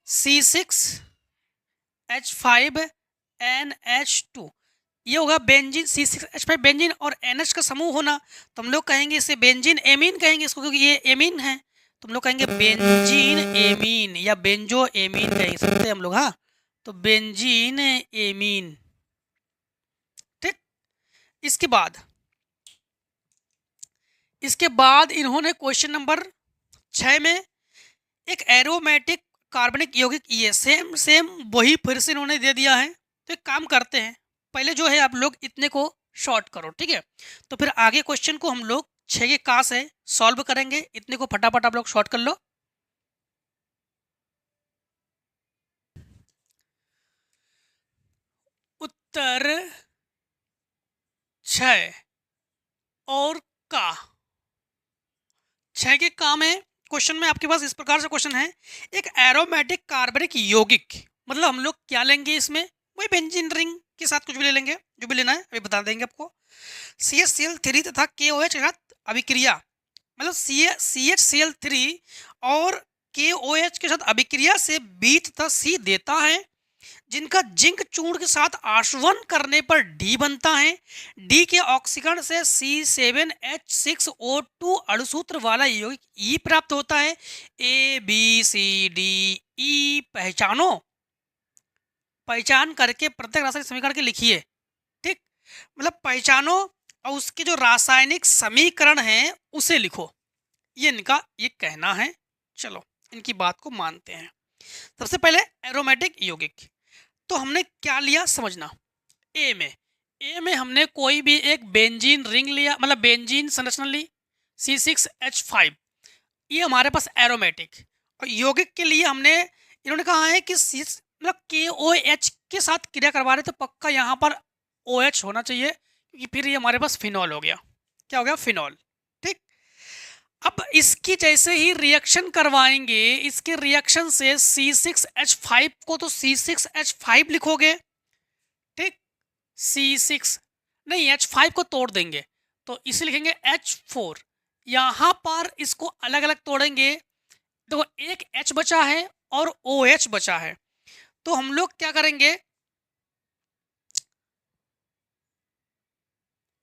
C6H5NH2, ये होगा बेंजीन। C6H5 बेंजीन और NH का समूह होना, तो हम लोग कहेंगे इसे बेंजीन एमीन कहेंगे इसको, क्योंकि ये एमीन है, तो हम लोग कहेंगे बेंजीन एमीन या बेंजो एमीन कह सकते हैं हम लोग। हाँ, तो बेंजीन एमीन, ठीक। इसके बाद इन्होंने क्वेश्चन नंबर 6 में एक एरोमेटिक कार्बनिक यौगिक, ये सेम वही फिर से इन्होंने दे दिया है। तो एक काम करते हैं, पहले जो है आप लोग इतने को शॉर्ट करो, ठीक है। तो फिर आगे क्वेश्चन को हम लोग 6 के का से सॉल्व करेंगे। इतने को फटाफट आप लोग शॉर्ट कर लो। उत्तर 6 और का, 6 के का में क्वेश्चन में आपके पास इस प्रकार से क्वेश्चन है, एक एरोमेटिक कार्बनिक यौगिक, मतलब हम लोग क्या लेंगे इसमें? वही बेंजीन रिंग के साथ कुछ भी ले लेंगे, जो भी लेना है अभी बता देंगे आपको। CHCl3 तथा KOH के साथ अभिक्रिया, मतलब CHCl3 और KOH के साथ अभिक्रिया से B तथा C देता है, जिनका जिंक चूर्ण के साथ आश्वन करने पर डी बनता है। डी के ऑक्सीकरण से C7H6O2 अणुसूत्र वाला यौगिक ई प्राप्त होता है। A B C D E पहचानो, पहचान करके प्रत्येक रासायनिक समीकरण के लिखिए। ठीक, मतलब पहचानो और उसके जो रासायनिक समीकरण है उसे लिखो, ये इनका ये कहना है। चलो इनकी बात को मानते हैं। सबसे पहले एरोमेटिक यौगिक, तो हमने क्या लिया समझना। ए में हमने कोई भी एक बेंजीन रिंग लिया, मतलब बेंजीन संरचना ली C6H5, ये हमारे पास एरोमेटिक। और यौगिक के लिए हमने इन्होंने कहा है कि मतलब KOH के साथ क्रिया करवा रहे तो पक्का यहाँ पर OH होना चाहिए, क्योंकि फिर ये हमारे पास फिनॉल हो गया। क्या हो गया? फिनॉल। ठीक, अब इसकी जैसे ही रिएक्शन करवाएंगे, इसके रिएक्शन से C6H5 को तो C6H5 लिखोगे। ठीक, C6 नहीं, H5 को तोड़ देंगे तो इसे लिखेंगे H4। यहाँ पर इसको अलग अलग तोड़ेंगे, देखो एक H बचा है और OH बचा है, तो हम लोग क्या करेंगे,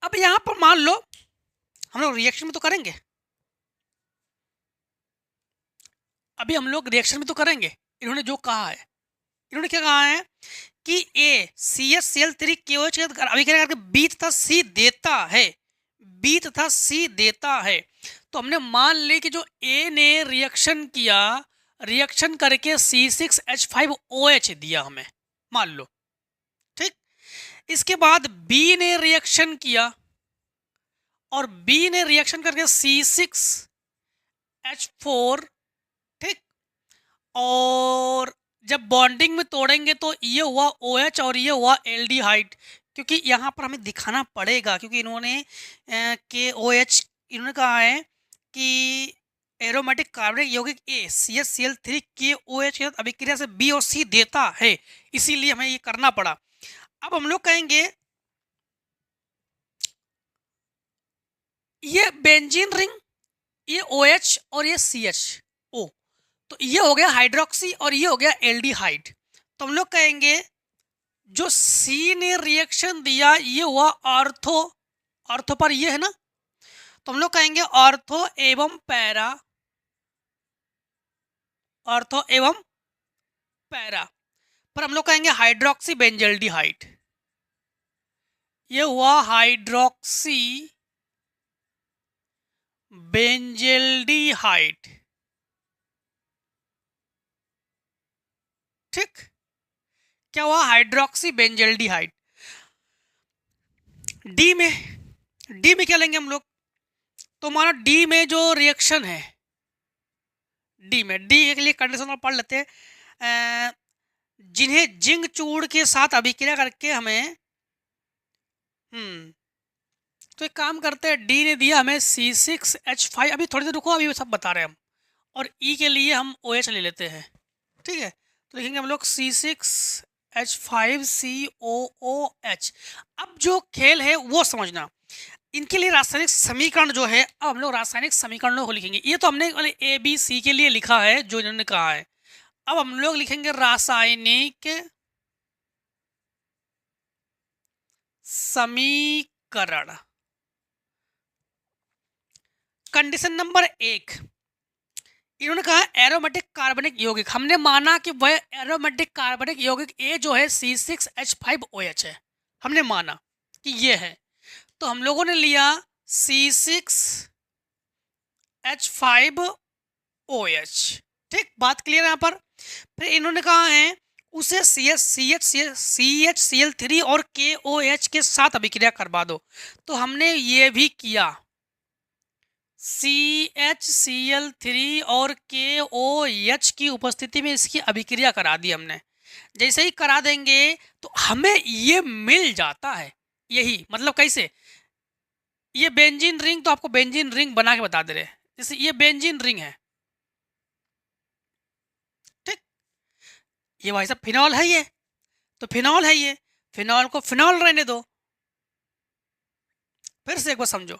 अब यहाँ पर मान लो हम लोग रिएक्शन में तो करेंगे, अभी हम लोग रिएक्शन में तो करेंगे। इन्होंने जो कहा है, इन्होंने क्या कहा है कि A CHCl3 KOH अभी क्या करके B तथा C देता है, B तथा C देता है। तो हमने मान ली कि जो A ने रिएक्शन किया, रिएक्शन करके C6H5OH दिया हमें, मान लो। ठीक, इसके बाद B ने रिएक्शन किया और B ने रिएक्शन करके C6H4, ठीक, और जब बॉन्डिंग में तोड़ेंगे तो ये हुआ OH और ये हुआ एल्डिहाइड, क्योंकि यहाँ पर हमें दिखाना पड़ेगा, क्योंकि इन्होंने KOH इन्होंने कहा है कि एरोमेटिक कार्बनिक यौगिक A CHCl3 KOH के साथ अभिक्रिया से B और C देता है, इसीलिए हमें ये करना पड़ा। अब हम लोग कहेंगे ये बेंजीन रिंग, ये OH और ये CHO, तो ये हो गया हाइड्रोक्सी और ये हो गया एल्डिहाइड। तो हम लोग कहेंगे जो C ने रिएक्शन दिया ये हुआ ऑर्थो, ऑर्थो पर ये है ना, तो हम लोग कहेंगे ऑर्थो एवं पैरा, ऑर्थो एवं पैरा पर हम लोग कहेंगे हाइड्रोक्सी बेंजल्डिहाइड, ये हुआ हाइड्रोक्सी बेंजल्डिहाइड। ठीक, क्या हुआ? Hydroxy benzaldehyde. डी में क्या लेंगे हम लोग, तो मानो डी में जो रिएक्शन है, डी के लिए कंडीशन और पढ़ लेते हैं। जिन्हें जिंक चूर्ण के साथ अभिक्रिया करके हमें तो एक काम करते हैं, डी ने दिया हमें C6H5, अभी थोड़ी देर रुको, अभी सब बता रहे हैं हम, और ई के लिए हम OH ले लेते हैं। ठीक है, तो लिखेंगे हम लोग C6H5COOH। अब जो खेल है वो समझना, इनके लिए रासायनिक समीकरण जो है, अब हम लोग रासायनिक समीकरणों को लिखेंगे। ये तो हमने ABC के लिए लिखा है जो इन्होंने कहा है, अब हम लोग लिखेंगे रासायनिक समीकरण। कंडीशन नंबर 1, इन्होंने कहा एरोमेटिक कार्बनिक यौगिक, हमने माना कि वह एरोमेटिक कार्बनिक यौगिक A जो है C6H5OH है, हमने माना कि ये है, तो हम लोगों ने लिया C6H5OH। ठीक, बात क्लियर है यहाँ पर। फिर इन्होंने कहा है उसे CHCl3 और KOH के साथ अभिक्रिया करवा दो, तो हमने ये भी किया, CHCl3 और KOH की उपस्थिति में इसकी अभिक्रिया करा दी हमने। जैसे ही करा देंगे तो हमें ये मिल जाता है, यही मतलब कैसे, ये बेंजीन रिंग तो आपको बेंजीन रिंग बना के बता दे रहे हैं, जैसे ये बेंजीन रिंग है। ठीक, ये भाई साहब फिनॉल है, ये तो फिनॉल है, ये फिनॉल को फिनॉल रहने दो। फिर से एक बार समझो,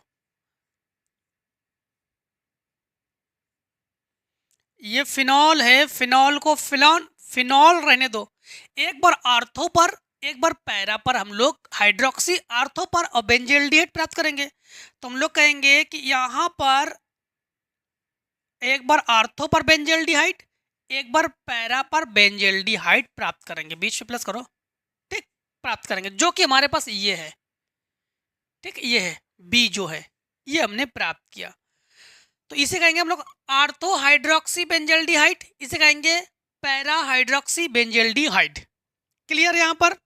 ये फिनॉल है, फिनॉल को फिनॉल रहने दो, एक बार आर्थो पर एक बार पैरा पर हम लोग हाइड्रोक्सी आर्थो पर और बेंजल्डिहाइड प्राप्त करेंगे। तो हम लोग कहेंगे कि यहाँ पर एक बार आर्थो पर बेंजल्डिहाइड, एक बार पैरा पर बेंजल्डिहाइड प्राप्त करेंगे, बीच में प्लस करो, ठीक, प्राप्त करेंगे, जो कि हमारे पास ये है, ठीक, ये है बी जो है, ये हमने प्राप्त किया। तो इसे कहेंगे हम लोग आर्थो हाइड्रोक्सी बेंजल्डिहाइड, इसे कहेंगे पैरा हाइड्रोक्सी बेंजल्डिहाइड। क्लियर यहाँ पर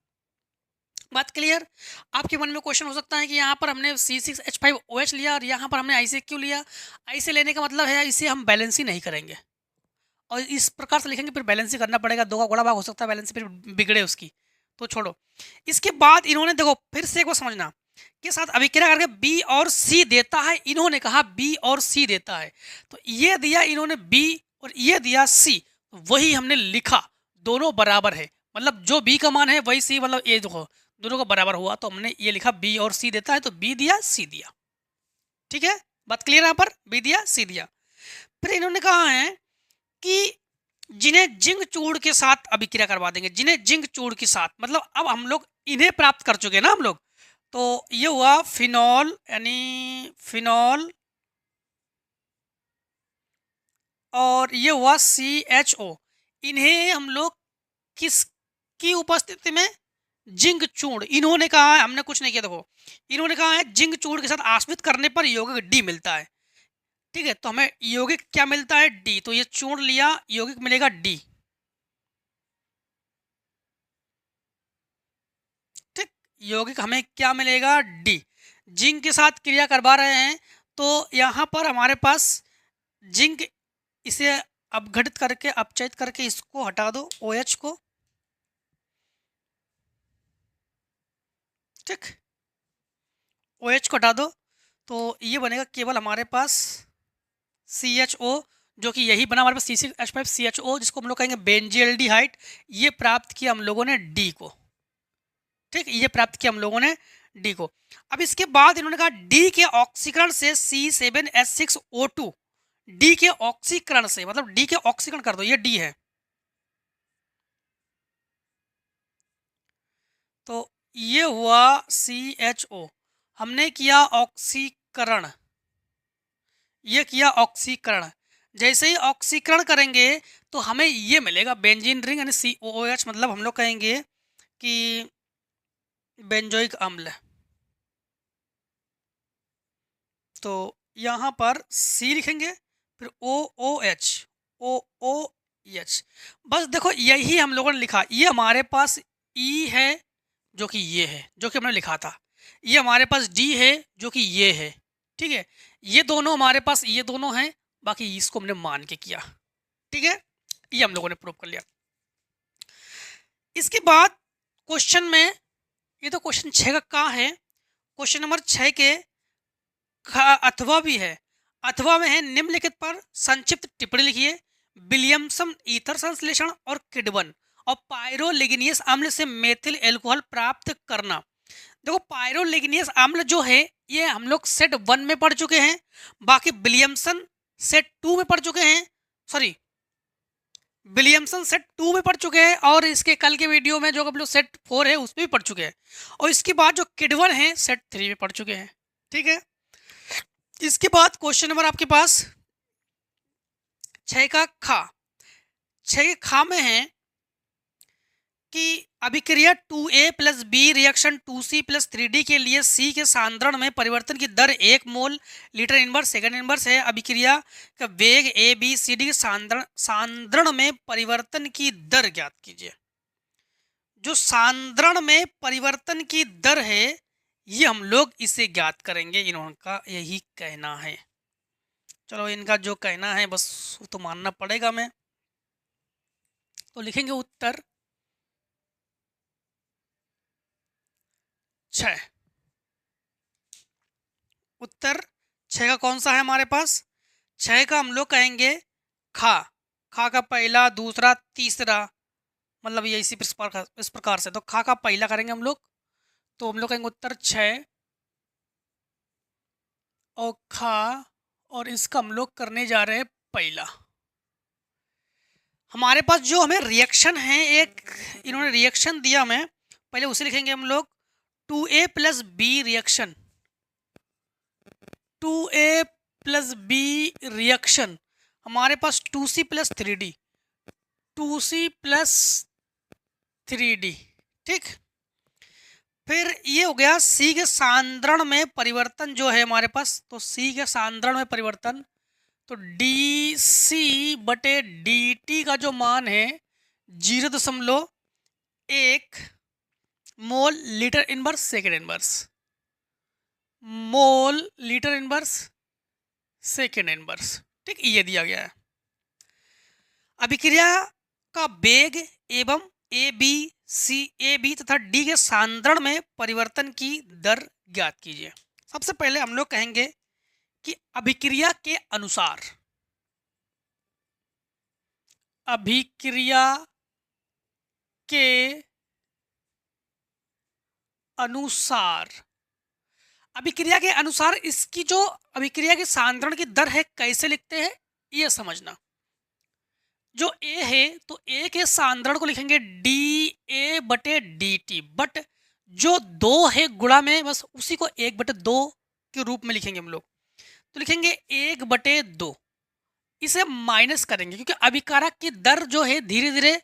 बात? क्लियर? आपके मन में क्वेश्चन हो सकता है कि यहाँ पर हमने C6H5OH लिया और यहाँ पर हमने IC क्यों लिया? IC लेने का मतलब है इसे हम बैलेंस ही नहीं करेंगे, और इस प्रकार से लिखेंगे फिर बैलेंस ही करना पड़ेगा, दो का गुणा भाग हो सकता है, बैलेंस फिर बिगड़े उसकी, तो छोड़ो। इसके बाद इन्होंने देखो फिर से एक बार समझना के साथ अभिक्रिया करके B और C देता है, इन्होंने कहा B और C देता है, तो ये दिया इन्होंने B और ये दिया C, वही हमने लिखा, दोनों बराबर है, मतलब जो B का मान है वही C, मतलब ये देखो दोनों का बराबर हुआ, तो हमने ये लिखा B और C देता है, तो B दिया C दिया। ठीक है, बात क्लियर यहाँ पर? B दिया C दिया। फिर इन्होंने कहा है कि जिन्हें जिंक चूड़ के साथ अभिक्रिया करवा देंगे, जिन्हें जिंक चूड़ के साथ, मतलब अब हम लोग इन्हें प्राप्त कर चुके हैं ना हम लोग, तो ये हुआ फिनॉल, यानी फिनॉल, और ये हुआ CHO, इन्हें हम लोग किसकी उपस्थिति में? जिंक चूर्ण। इन्होंने कहा है, हमने कुछ नहीं किया, देखो इन्होंने कहा है जिंक चूर्ण के साथ आश्रित करने पर यौगिक D मिलता है, ठीक है, तो हमें यौगिक क्या मिलता है? D, तो ये चूर्ण लिया, यौगिक मिलेगा D, ठीक, यौगिक हमें क्या मिलेगा? D। जिंक के साथ क्रिया करवा रहे हैं, तो यहाँ पर हमारे पास जिंक, इसे अपघटित करके अपचयित करके इसको हटा दो, OH को, ठीक, OH को हटा दो, तो ये बनेगा केवल हमारे पास CHO, जो कि यही बना हमारे पास C6H5CHO, जिसको हम लोग कहेंगे बेंजील्डिहाइड। ये प्राप्त किया हम लोगों ने D को, ठीक, ये प्राप्त किया हम लोगों ने D को। अब इसके बाद इन्होंने कहा D के ऑक्सीकरण से C7H6O2, D के ऑक्सीकरण से, मतलब D के ऑक्सीकरण कर दो, ये D है, तो ये हुआ CHO, हमने किया ऑक्सीकरण, ये किया ऑक्सीकरण, जैसे ही ऑक्सीकरण करेंगे तो हमें ये मिलेगा बेंजीन रिंग, यानी COOH, मतलब हम लोग कहेंगे कि बेंजोइक अम्ल। तो यहाँ पर C लिखेंगे, फिर OOH, बस देखो यही हम लोगों ने लिखा, ये हमारे पास E है जो कि ये है, जो कि हमने लिखा था, ये हमारे पास D है जो कि ये है, ठीक है, ये दोनों हमारे पास, ये दोनों हैं, बाकी इसको हमने मान के किया, ठीक है, ये हम लोगों ने प्रूव कर लिया। इसके बाद क्वेश्चन में, ये तो क्वेश्चन 6 का है, क्वेश्चन नंबर 6 के अथवा भी है, अथवा में है निम्नलिखित पर संक्षिप्त टिप्पणी लिखिए, विलियमसन ईथर संश्लेषण और किडवन और पायरोलिग्नियस अम्ल से मेथिल एल्कोहल प्राप्त करना। देखो पायरोलिग्नियस अम्ल जो है ये हम लोग सेट 1 में पढ़ चुके हैं, बाकी विलियमसन सेट 2 में पढ़ चुके हैं, सॉरी विलियमसन सेट 2 में पढ़ चुके हैं, और इसके कल के वीडियो में जो हम लोग सेट 4 है उसमें भी पढ़ चुके हैं, और इसके बाद जो किडवन है सेट 3 में पढ़ चुके हैं, ठीक है। इसके बाद क्वेश्चन नंबर आपके पास 6 का खा, 6 के खा में है कि अभिक्रिया 2A + B reaction 2C + 3D के लिए C के सांद्रण में परिवर्तन की दर 1 mole litre inverse second inverse है, अभिक्रिया का वेग ABCD के सांद्रण में परिवर्तन की दर ज्ञात कीजिए। जो सांद्रण में परिवर्तन की दर है ये हम लोग इसे ज्ञात करेंगे, इनका यही कहना है। चलो इनका जो कहना है बस वो तो मानना पड़ेगा, मैं तो लिखेंगे उत्तर 6। उत्तर 6 का कौन सा है हमारे पास? 6 का हम लोग कहेंगे खा, खा का पहला दूसरा तीसरा, मतलब ये इस प्रकार से, तो खा का पहला करेंगे हम लोग, तो हम लोग कहेंगे उत्तर 6 और खा, और इसका हम लोग करने जा रहे हैं पहला। हमारे पास जो हमें रिएक्शन है, एक इन्होंने रिएक्शन दिया हमें, पहले उसे लिखेंगे हम लोग 2A plus B reaction, 2A plus B reaction, हमारे पास 2C plus 3D, 2C plus 3D, ठीक। फिर ये हो गया C के सांद्रण में परिवर्तन जो है हमारे पास, तो C के सांद्रण में परिवर्तन, तो DC बटे DT का जो मान है 0.1 mole litre inverse second inverse, mole litre inverse second inverse, ठीक, ये दिया गया है। अभिक्रिया का वेग एवं ए बी तथा डी के सांद्रण में परिवर्तन की दर ज्ञात कीजिए। सबसे पहले हम लोग कहेंगे कि अभिक्रिया के अनुसार, अभिक्रिया के अनुसार, अभिक्रिया के अनुसार इसकी जो अभिक्रिया के सांद्रण की दर है कैसे लिखते हैं ये समझना। जो ए है तो ए के सांद्रण को लिखेंगे डी ए बटे डी टी, बट जो 2 है गुणा में बस उसी को 1/2 के रूप में लिखेंगे हम लोग, तो लिखेंगे 1/2, इसे माइनस करेंगे क्योंकि अभिकारक की दर जो है धीरे धीरे,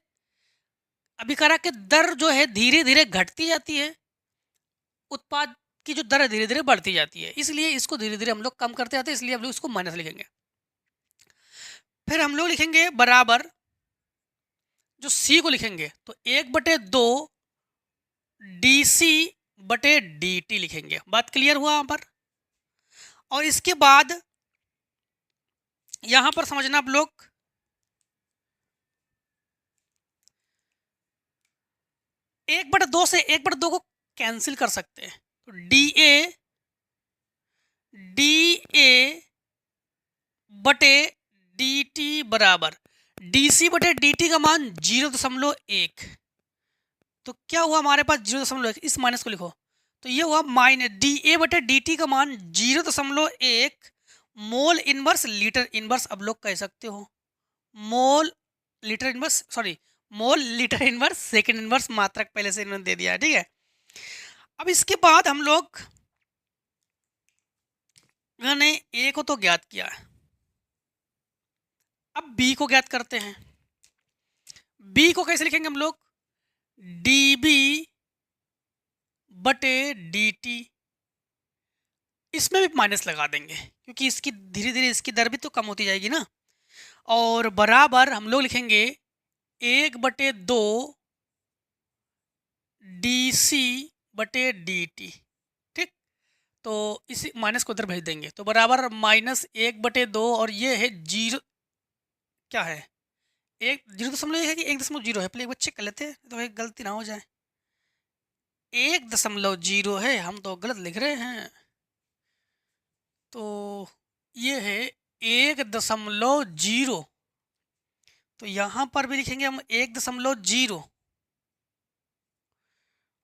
अभिकारक की दर जो है धीरे धीरे घटती जाती है, उत्पाद की जो दर है धीरे धीरे बढ़ती जाती है, इसलिए इसको धीरे धीरे हम लोग कम करते जाते हैं, इसलिए हम लोग इसको माइनस लिखेंगे। फिर हम लोग लिखेंगे बराबर, जो सी को लिखेंगे तो 1/2 DC बटे DT लिखेंगे। बात क्लियर हुआ यहाँ पर? और इसके बाद यहां पर समझना आप लोग, 1/2 से 1/2 को कैंसिल कर सकते हैं, तो DA बटे DT बराबर DC बटे DT का मान 0.1, तो क्या हुआ हमारे पास 0.1, इस माइनस को लिखो, तो ये हुआ माइनस DA बटे DT का मान 0.1 मोल इनवर्स लीटर इनवर्स, अब लोग कह सकते हो mole litre inverse, sorry mole litre inverse second inverse, मात्रक पहले से इन्होंने दे दिया है, ठीक है। अब इसके बाद हम लोग ने ए को तो ज्ञात किया है, अब बी को ज्ञात करते हैं। बी को कैसे लिखेंगे हम लोग, DB बटे DT, इसमें भी माइनस लगा देंगे क्योंकि इसकी धीरे धीरे इसकी दर भी तो कम होती जाएगी ना, और बराबर हम लोग लिखेंगे 1/2 DC बटे DT, ठीक। तो इसी माइनस को उधर भेज देंगे, तो बराबर -1/2, और ये है 0, क्या है 0.1 है कि 1.0 है, पहले एक बार चेक कर लेते हैं तो एक गलती ना हो जाए। 1.0 है, हम तो गलत लिख रहे हैं, तो ये है 1.0, तो यहाँ पर भी लिखेंगे हम 1.0,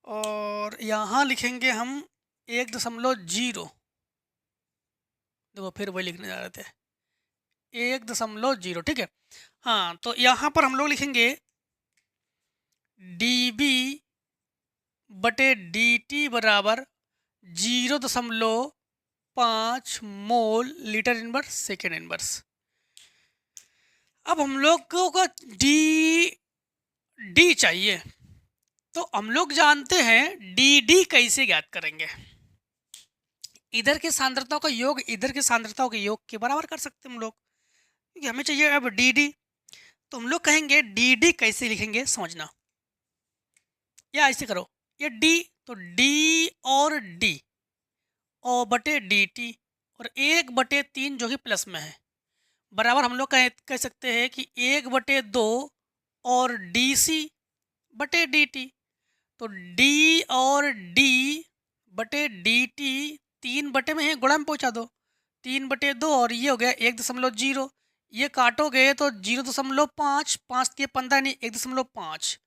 और यहाँ लिखेंगे हम 1.0, देखो फिर वही लिखने जा रहे थे 1.0, ठीक है। हाँ, तो यहाँ पर हम लोग लिखेंगे DB बटे DT बराबर 0.5 mole litre inverse second inverse. अब हम लोग को डी चाहिए, तो हम लोग जानते हैं DD कैसे ज्ञात करेंगे, इधर के सांद्रताओं का योग इधर के सांद्रताओं के योग के बराबर कर सकते हैं हम लोग, क्योंकि हमें चाहिए अब DD, तो हम लोग कहेंगे DD कैसे लिखेंगे समझना, या ऐसे करो, ये D तो D और D और बटे DT और 1/3 जो कि प्लस में है, बराबर हम लोग कह सकते हैं कि 1/2 और DC बटे DT, तो D और D बटे DT 3 में है, गुणा में पहुंचा दो, 3/2, और ये हो गया 1.0, ये काटोगे तो 0.5, 5 के 15 नहीं 1.5,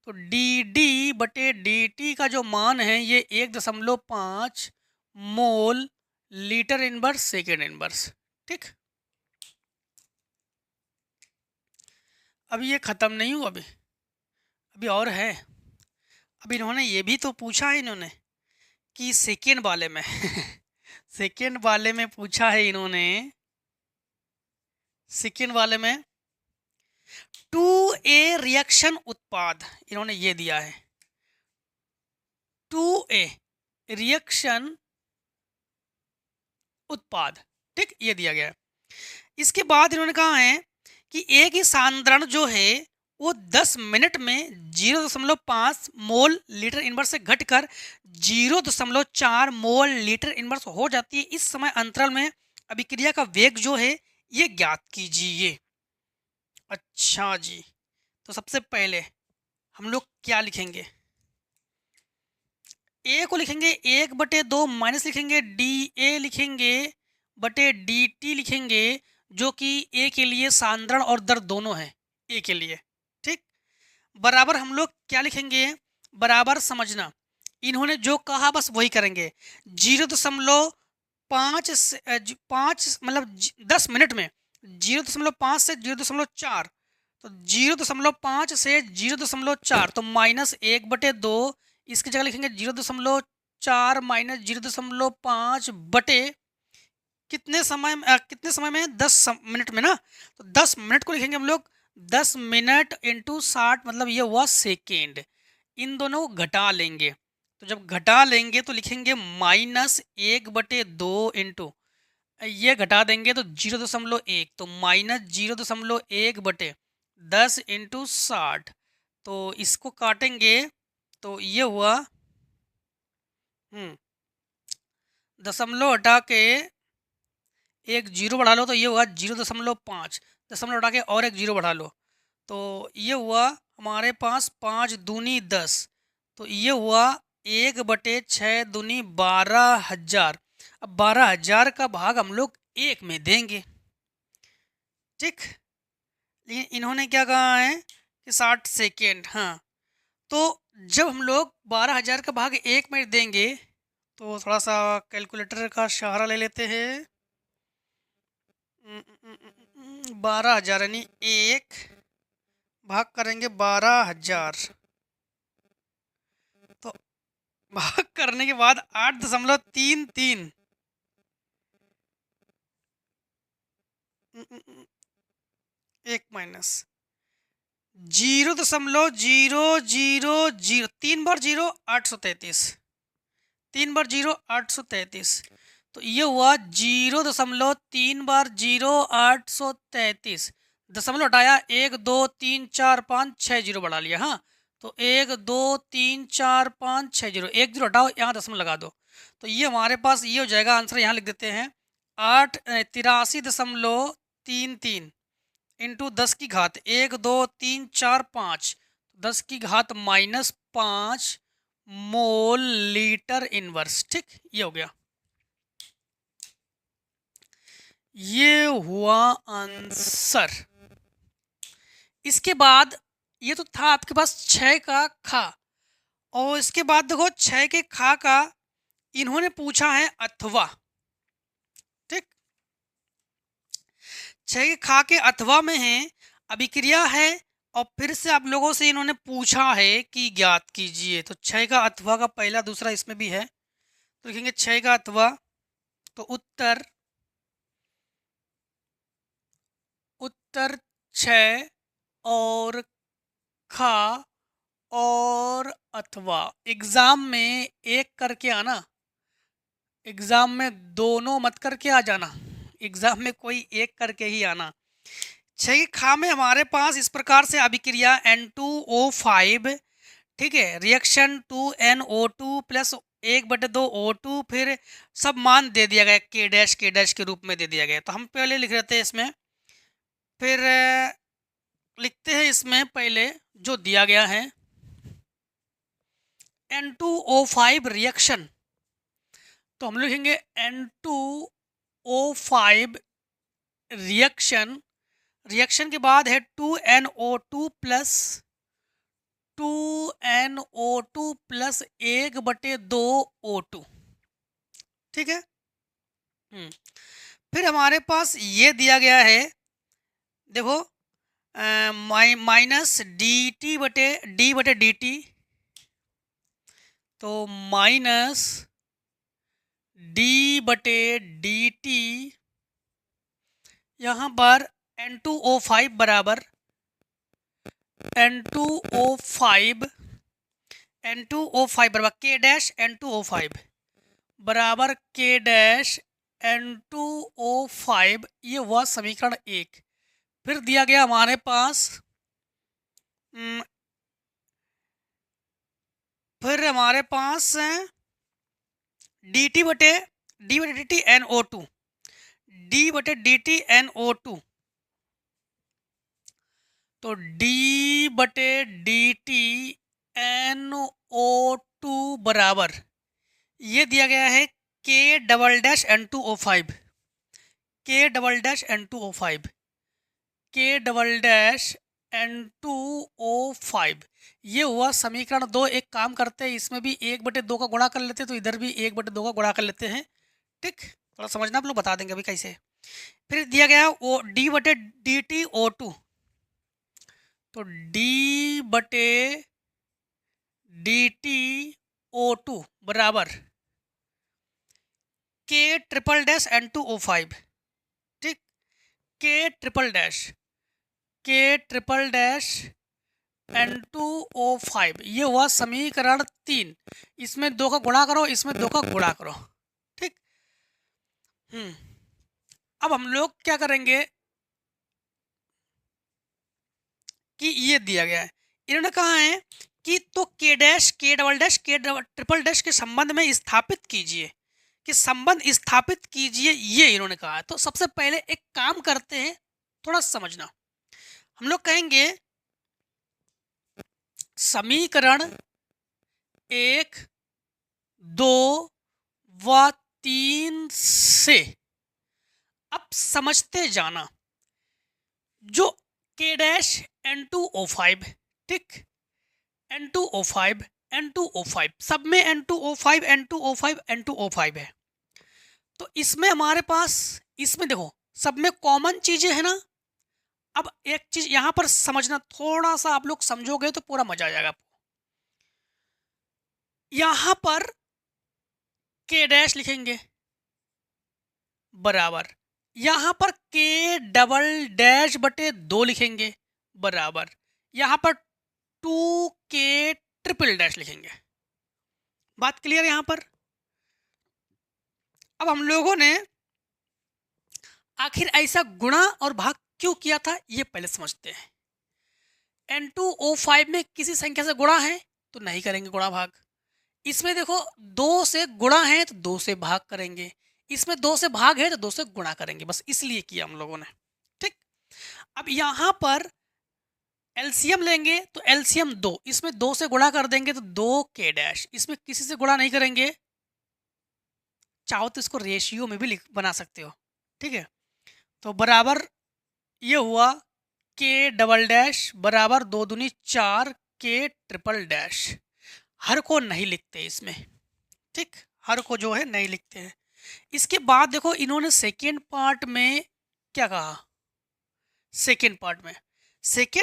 तो DD बटे DT का जो मान है ये 1.5 mole litre inverse second inverse, ठीक। अभी ये ख़त्म नहीं हुआ, अभी अभी और है। अभी इन्होंने ये भी तो पूछा है इन्होंने कि सेकेंड वाले में सेकेंड वाले में पूछा है इन्होंने, सेकेंड वाले में 2A रिएक्शन उत्पाद इन्होंने ये दिया है। 2A रिएक्शन उत्पाद, ठीक, ये दिया गया है। इसके बाद इन्होंने कहा है कि एक ही सांद्रण जो है वो 10 मिनट में 0.5 मोल लीटर इनवर्स से घटकर 0.4 मोल लीटर इनवर्स हो जाती है। इस समय अंतराल में अभिक्रिया का वेग जो है ये ज्ञात कीजिए। अच्छा जी, तो सबसे पहले हम लोग क्या लिखेंगे? ए को लिखेंगे 1/2 माइनस लिखेंगे डी लिखेंगे बटे डी टी लिखेंगे, जो कि ए के लिए सांद्रण और दर दोनों है ए के लिए, ठीक। बराबर हम लोग क्या लिखेंगे? बराबर समझना, इन्होंने जो कहा बस वही करेंगे। 0.5 मतलब 10 मिनट में 0.5 से 0.4, तो 0.5 से 0.4 तो -1/2, इसकी जगह लिखेंगे 0.4 माइनस 0.5 बटे कितने समय में 10 मिनट में ना, तो 10 मिनट को लिखेंगे हम लोग 10 मिनट इंटू 60, मतलब ये हुआ सेकेंड। इन दोनों को घटा लेंगे, तो जब घटा लेंगे तो लिखेंगे -1/2 इंटू ये घटा देंगे तो 0.1, तो -0.1/10 इंटू 60, तो इसको काटेंगे तो ये हुआ दशमलव हटा के एक जीरो बढ़ा लो तो ये हुआ 0.5, दशमलव हटा के और एक जीरो बढ़ा लो तो ये हुआ हमारे पास 5 दूनी 10, तो ये हुआ 1/6 दूनी 12,000। अब 12,000 का भाग हम लोग एक में देंगे, ठीक। लेकिन इन्होंने क्या कहा है कि 60 सेकेंड, हाँ, तो जब हम लोग 12,000 का भाग एक में देंगे तो थोड़ा सा कैलकुलेटर का सहारा ले लेते हैं। 12,000 यानी एक भाग करेंगे 12,000, तो भाग करने के बाद 8.33 एक माइनस 0.0000, 3 बार 0 833, 3 बार 0 833, तो ये हुआ 0.3 बार 0 833, दशमलव हटाया 1 2 3 4 5 6 जीरो बढ़ा लिया, हाँ, तो 1 2 3 4 5 6 जीरो, एक जीरो हटाओ यहाँ दशमलव लगा दो, तो ये हमारे पास ये हो जाएगा। आंसर यहाँ लिख देते हैं 83.33 इंटू 10 की घात 1 2 3 4 5, 10 की घात -5 मोल लीटर इनवर्स, ठीक, ये हो गया, ये हुआ आंसर। इसके बाद ये तो था आपके पास 6 का खा, और इसके बाद देखो 6 के खा का इन्होंने पूछा है अथवा, ठीक। 6 के खा के अथवा में है अभिक्रिया है, और फिर से आप लोगों से इन्होंने पूछा है कि ज्ञात कीजिए, तो 6 का अथवा का पहला दूसरा इसमें भी है, तो लिखेंगे 6 का अथवा, तो उत्तर 6 और खा और अथवा। एग्जाम में एक करके आना, एग्जाम में दोनों मत करके आ जाना, एग्जाम में कोई एक करके ही आना। 6 खा में हमारे पास इस प्रकार से अभिक्रिया N2O5, ठीक है, रिएक्शन 2NO2 प्लस 1/2 O2, फिर सब मान दे दिया गया K डैश के रूप में दे दिया गया, तो हम पहले लिख रहे थे इसमें, फिर लिखते हैं इसमें पहले जो दिया गया है N2O5 रिएक्शन, तो हम लिखेंगे N2O5 रिएक्शन, रिएक्शन के बाद है 2NO2 प्लस 1/2 O2, ठीक है। फिर हमारे पास ये दिया गया है, देखो माइनस डी बटे डी टी, तो माइनस डी बटे डी टी, यहाँ पर N2O5 बराबर N2O5 बराबर K डैश N2O5 बराबर K डैश N2O5, ये हुआ समीकरण 1। फिर दिया गया हमारे पास डी टी बटे डी टी NO2, डी बटे डी टी NO2, तो डी बटे डी टी NO2 बराबर ये दिया गया है K double dash N2O5, K double dash N2O5, K double dash N2O5, ये हुआ समीकरण 2। एक काम करते हैं, इसमें भी 1/2 का गुणा कर लेते हैं, तो इधर भी 1/2 का गुणा कर लेते हैं। ठीक, थोड़ा समझना, आप लोग बता देंगे अभी कैसे। फिर दिया गया ओ डी बटे डी टी O2, तो डी बटे डी टी O2 बराबर K ट्रिपल डैश N2O5। ठीक, K ट्रिपल डैश N2O5, ये हुआ समीकरण 3। इसमें 2 का गुणा करो, इसमें 2 का गुणा करो। ठीक, अब हम लोग क्या करेंगे कि ये दिया गया है, इन्होंने कहा है कि तो K dash K double dash K triple dash के संबंध में स्थापित कीजिए, कि संबंध स्थापित कीजिए, ये इन्होंने कहा है। तो सबसे पहले एक काम करते हैं, थोड़ा समझना। हम लोग कहेंगे समीकरण 1, 2 व 3 से अब समझते जाना, जो K डैश N2O5, ठीक, N2O5 सब में N2O5 है। तो इसमें हमारे पास, इसमें देखो सब में कॉमन चीजें है ना। अब एक चीज यहां पर समझना, थोड़ा सा आप लोग समझोगे तो पूरा मजा आ जाएगा आपको। यहां पर K डैश लिखेंगे बराबर, यहां पर K डबल डैश बटे 2 लिखेंगे बराबर, यहां पर 2K ट्रिपल डैश लिखेंगे। बात क्लियर यहां पर? अब हम लोगों ने आखिर ऐसा गुणा और भाग क्यों किया था, ये पहले समझते हैं। N2O5 में किसी संख्या से गुणा है तो नहीं करेंगे गुणा भाग। इसमें देखो 2 से गुणा है तो 2 से भाग करेंगे, इसमें 2 से भाग है तो 2 से गुणा करेंगे, बस इसलिए किया हम लोगों ने। ठीक, अब यहां पर एलसीएम लेंगे तो एलसीएम 2, इसमें 2 से गुणा कर देंगे तो 2K डैश, इसमें किसी से गुणा नहीं करेंगे। चाहो तो इसको रेशियो में भी बना सकते हो। ठीक है, तो बराबर ये हुआ K डबल डैश बराबर 2 दूनी 4 K ट्रिपल डैश। हर को नहीं लिखते इसमें, ठीक, हर को जो है नहीं लिखते हैं। इसके बाद देखो इन्होंने सेकेंड पार्ट में क्या कहा, सेकेंड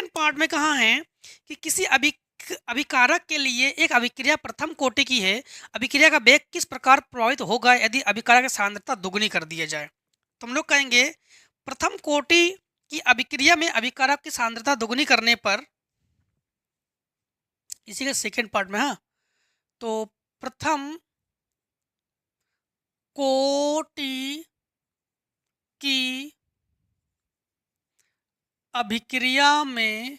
पार्ट में कहा है कि किसी अभिकारक के लिए एक अभिक्रिया प्रथम कोटि की है, अभिक्रिया का वेग किस प्रकार प्रभावित होगा यदि अभिकारक की सांद्रता दुगुनी कर दिया जाए। तो हम लोग कहेंगे प्रथम कोटि की अभिक्रिया में अभिकारक की सांद्रता दुगुनी करने पर, इसी के सेकेंड पार्ट में, हाँ, तो प्रथम कोटि की अभिक्रिया में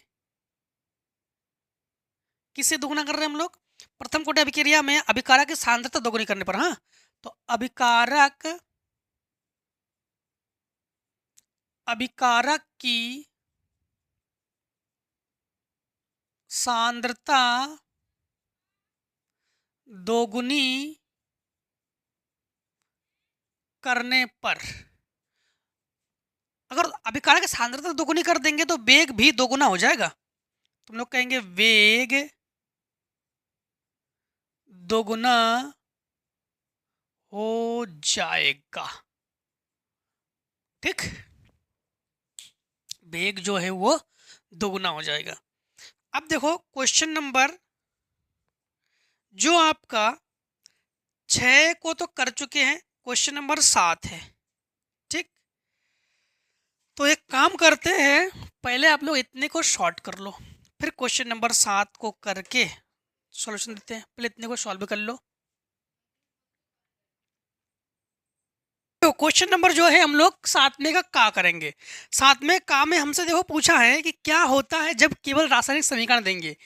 किसे दोगुना कर रहे हैं हम लोग, प्रथम कोटि अभिक्रिया में अभिकारक की सांद्रता दोगुनी करने पर, हाँ, तो अभिकारक की सांद्रता दोगुनी करने पर, अगर अभिकारक की सांद्रता दोगुनी कर देंगे तो वेग भी दोगुना हो जाएगा। तुम लोग कहेंगे वेग दोगुना हो जाएगा। ठीक, वेग जो है वो दोगुना हो जाएगा। अब देखो क्वेश्चन नंबर जो आपका 6 को तो कर चुके हैं, क्वेश्चन नंबर 7 है। ठीक, तो एक काम करते हैं, पहले आप लोग इतने को शॉर्ट कर लो, फिर क्वेश्चन नंबर 7 को करके सॉल्यूशन देते हैं। पहले इतने को सॉल्व कर लो। तो क्वेश्चन नंबर जो है हम लोग सातवें का करेंगे। सातवें का में हमसे देखो पूछा है कि क्या होता है जब केवल रासायनिक समीकरण देंगे।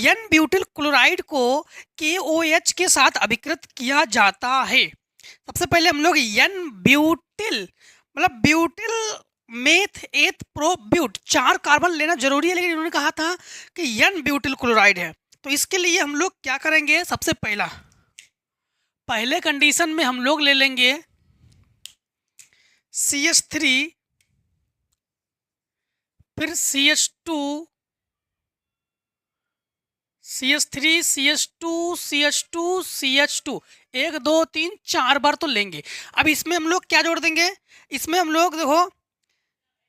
एन ब्यूटिल क्लोराइड को KOH के साथ अभिकृत किया जाता है। सबसे पहले हम लोग एन ब्यूटिल मतलब butyl meth eth pro but 4 carbon लेना जरूरी है, लेकिन इन्होंने कहा था कि एन ब्यूटिल क्लोराइड है। तो इसके लिए हम लोग क्या करेंगे, सबसे पहले कंडीशन में हम लोग ले लेंगे CH3, फिर CH2, CH3, CH2, CH2, CH2, 1 2 3 4 बार तो लेंगे। अब इसमें हम लोग क्या जोड़ देंगे, इसमें हम लोग देखो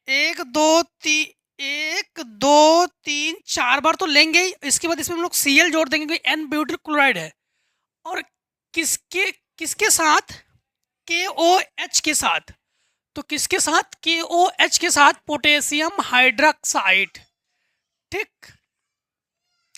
1 2 3 4 बार तो लेंगे ही। इसके बाद इसमें हम लोग Cl जोड़ देंगे क्योंकि N ब्यूटिल क्लोराइड है। और किसके साथ, KOH के साथ। तो किसके साथ, KOH के साथ, पोटेशियम हाइड्रोक्साइड। ठीक,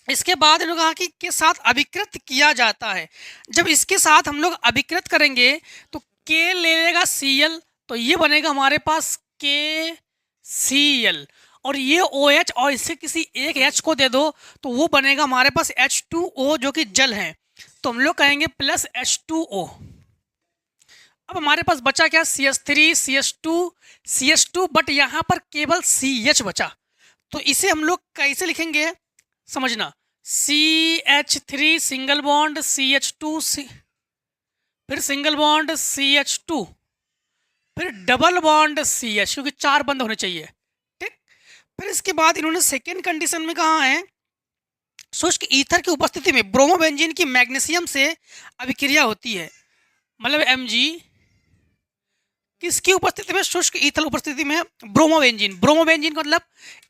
इसके बाद इन्होंने कहा कि के साथ अभिकृत किया जाता है। जब इसके साथ हम लोग अभिकृत करेंगे तो K ले लेगा Cl, तो ये बनेगा हमारे पास KCl, और ये OH और इससे किसी एक H को दे दो तो वो बनेगा हमारे पास H2O जो कि जल है। तो हम लोग कहेंगे प्लस H2O। अब हमारे पास बचा क्या, CH3, CH2, बट यहाँ पर केवल CH बचा। तो इसे हम लोग कैसे लिखेंगे समझना, CH3 सिंगल बॉन्ड CH2, फिर सिंगल बॉन्ड CH2, फिर डबल बॉन्ड CH, क्योंकि 4 बंद होने चाहिए। ठीक, फिर इसके बाद इन्होंने सेकेंड कंडीशन में कहा है शुष्क ईथर की उपस्थिति में ब्रोमोबेंजीन की मैग्नीशियम से अभिक्रिया होती है। मतलब Mg किसकी उपस्थिति में, शुष्क ईथर उपस्थिति में ब्रोमोबेंजीन। ब्रोमोबेंजीन का मतलब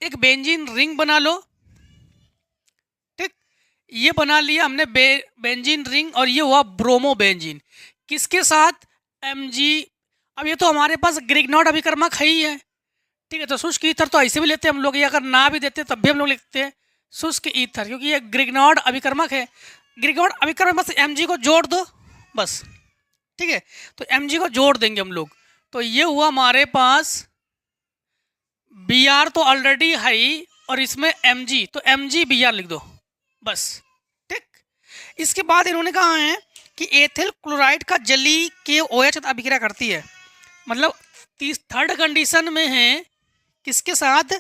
एक बेंजीन रिंग बना लो। ठीक, ये बना लिया हमने बेंजीन रिंग, और ये हुआ ब्रोमोबेंजीन किसके साथ, Mg। अब ये तो हमारे पास ग्रिग्नॉर्ड अभिकर्मक है ही है। ठीक है, तो शुष्क ईथर तो ऐसे भी लेते हैं हम लोग, ये अगर ना भी देते तब भी हम लोग लिखते हैं शुष्क ईथर, क्योंकि ये ग्रिग्नॉर्ड अभिकर्मक है। ग्रिग्नॉर्ड अभिकर्मक बस Mg को जोड़ दो बस। ठीक है, तो Mg को जोड़ देंगे हम लोग, तो ये हुआ हमारे पास Br तो ऑलरेडी है ही, और इसमें Mg, तो Mg Br लिख दो बस। ठीक, इसके बाद इन्होंने कहा है कि एथिल क्लोराइड का जली KOH अभिक्रिया करती है। मतलब थर्ड कंडीशन में है किसके साथ,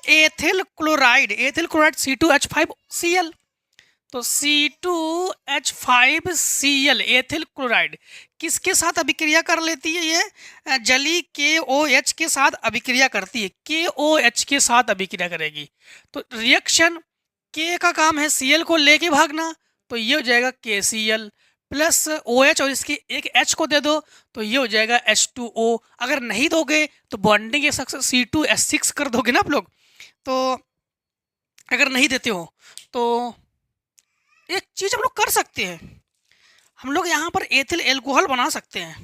एथिल क्लोराइड C2H5Cl। तो C2H5Cl एथिल क्लोराइड किसके साथ अभिक्रिया कर लेती है, ये जली KOH के साथ अभिक्रिया करती है, KOH के साथ अभिक्रिया करेगी। तो रिएक्शन K का काम है Cl को लेके भागना, तो ये हो जाएगा KCl प्लस OH, और इसकी एक H को दे दो तो ये हो जाएगा H2O। अगर नहीं दोगे तो बॉन्डिंग के साथ C2H6 कर दोगे ना आप लोग। तो अगर नहीं देते हो तो एक चीज हम लोग कर सकते हैं, हम लोग यहाँ पर एथिल एल्कोहल बना सकते हैं।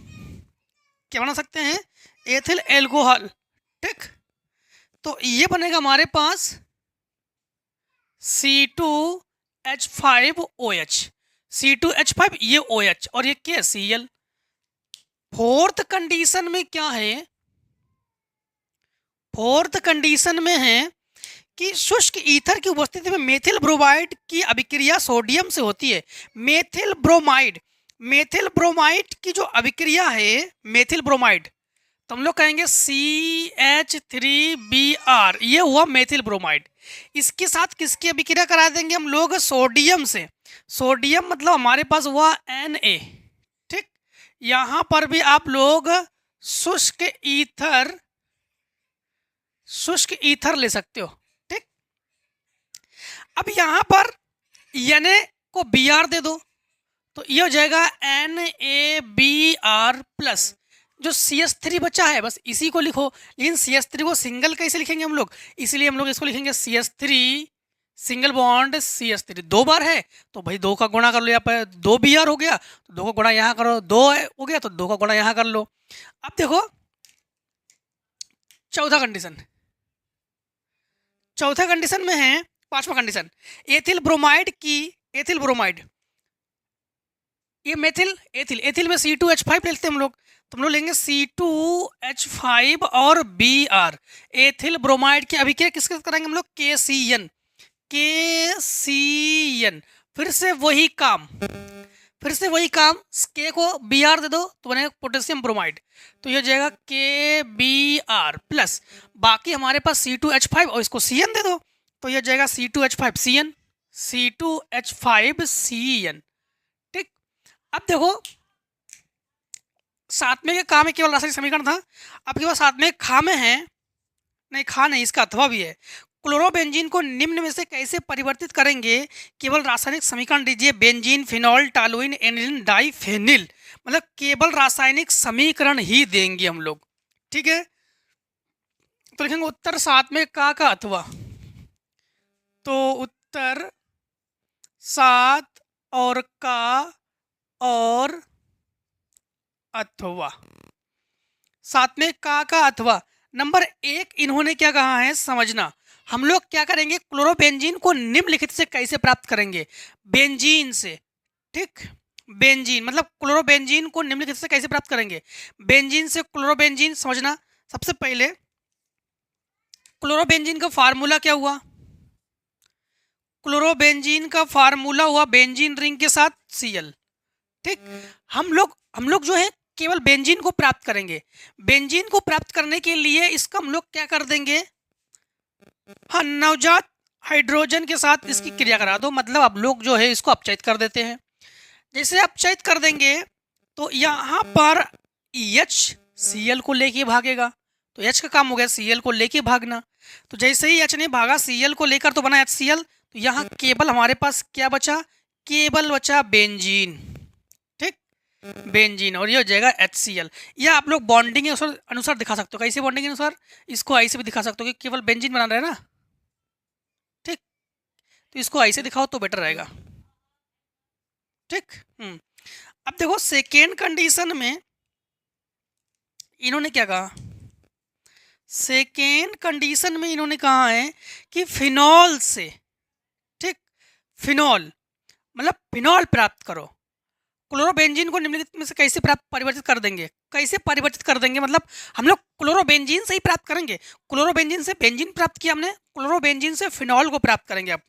क्या बना सकते हैं, एथिल एल्कोहल। ठीक, तो ये बनेगा हमारे पास C2H5OH, C2H5 ये OH, और ये क्या Cl। फोर्थ कंडीशन में क्या है, फोर्थ कंडीशन में है कि शुष्क ईथर की उपस्थिति में मेथिल ब्रोमाइड की अभिक्रिया सोडियम से होती है। मेथिल ब्रोमाइड की जो अभिक्रिया है, मेथिल ब्रोमाइड, तो हम लोग कहेंगे CH3Br, ये हुआ मेथिल ब्रोमाइड। इसके साथ किसकी अभिक्रिया करा देंगे हम लोग, सोडियम से। सोडियम मतलब हमारे पास हुआ Na। ठीक, यहां पर भी आप लोग शुष्क ईथर ले सकते हो। ठीक, अब यहां पर Na को Br दे दो तो ये हो जाएगा NaBr प्लस, जो CH3 बचा है बस इसी को लिखो, लेकिन CH3 को सिंगल कैसे लिखेंगे हम लोग, इसलिए हम लोग इसको लिखेंगे CH3 सिंगल बॉन्ड CH3। 2 बार है तो भाई 2 का गुणा कर लो, यहाँ पर 2 Br हो गया तो 2 का गुणा यहाँ करो, 2 हो गया तो 2 का गुणा यहाँ कर लो। अब देखो चौथा कंडीशन में है, पांचवा कंडीशन, एथिल ब्रोमाइड की, एथिल ब्रोमाइड, ये मेथिल एथिल में C2H5 लेते हैं हम लोग, तो हम लोग लेंगे C2H5 और Br, एथिल ब्रोमाइड की अभिक्रिया किसके साथ कराएंगे हम लोग, KCN, फिर से वही काम, K को Br दे दो तो बनेगा पोटेशियम ब्रोमाइड, तो ये हो जाएगा KBr प्लस बाकी हमारे पास C2H5 और इसको Cn दे दो तो ये हो जाएगा C2H5Cn, ठीक। अब देखो सातवें के काम में केवल रासायनिक समीकरण था, अब के बाद सातवें खा में है, नहीं खा नहीं, इसका अथवा भी है। क्लोरोबेंजीन को निम्न में से कैसे परिवर्तित करेंगे, केवल रासायनिक समीकरण दीजिए, benzene, phenol, toluene, aniline, diphenyl, मतलब केवल रासायनिक समीकरण ही देंगे हम लोग, ठीक है। तो लिखेंगे उत्तर 7 में का अथवा, तो उत्तर 7 और का और अथवा, 7 में का अथवा। नंबर 1 इन्होंने क्या कहा है समझना, हम लोग क्या करेंगे, क्लोरोबेंजीन को निम्नलिखित से कैसे प्राप्त करेंगे, बेंजीन से, ठीक, बेंजीन मतलब क्लोरोबेंजीन को निम्नलिखित से कैसे प्राप्त करेंगे, बेंजीन से क्लोरोबेंजीन। समझना सबसे पहले क्लोरोबेंजीन का फार्मूला क्या हुआ, क्लोरोबेंजीन का फार्मूला हुआ बेंजीन रिंग के साथ Cl, ठीक। हम लोग जो है केवल बेंजीन को प्राप्त करेंगे, बेंजीन को प्राप्त करने के लिए इसका हम लोग क्या कर देंगे, हाँ नवजात हाइड्रोजन के साथ इसकी क्रिया करा दो, मतलब आप लोग जो है इसको अपचयित कर देते हैं। जैसे अपचयित कर देंगे तो यहाँ पर HCl को लेके भागेगा, तो H का काम हो गया Cl को लेके भागना, तो जैसे ही H ने भागा Cl को लेकर तो बना HCl, तो यहाँ केवल हमारे पास क्या बचा, केवल बचा बेंजीन, ठीक, बेंजीन, और ये हो जाएगा HCl। या आप लोग बॉन्डिंग के अनुसार दिखा सकते हो, कैसे बॉन्डिंग के अनुसार, इसको ऐसे भी दिखा सकते हो कि केवल बेंजीन बना रहे हैं ना, ठीक, तो इसको ऐसे दिखाओ तो बेटर रहेगा, ठीक। अब देखो सेकेंड कंडीशन में इन्होंने क्या कहा, सेकेंड कंडीशन में इन्होंने कहा है कि फिनॉल से, ठीक, फिनॉल मतलब फिनॉल प्राप्त करो। क्लोरोबेंजीन को निम्नलिखित में से कैसे परिवर्तित कर देंगे, कैसे परिवर्तित कर देंगे, मतलब हम लोग क्लोरोबेंजीन से ही प्राप्त करेंगे, क्लोरोबेंजीन से बेंजीन प्राप्त किया हमने, क्लोरोबेंजीन से फिनॉल को प्राप्त करेंगे। अब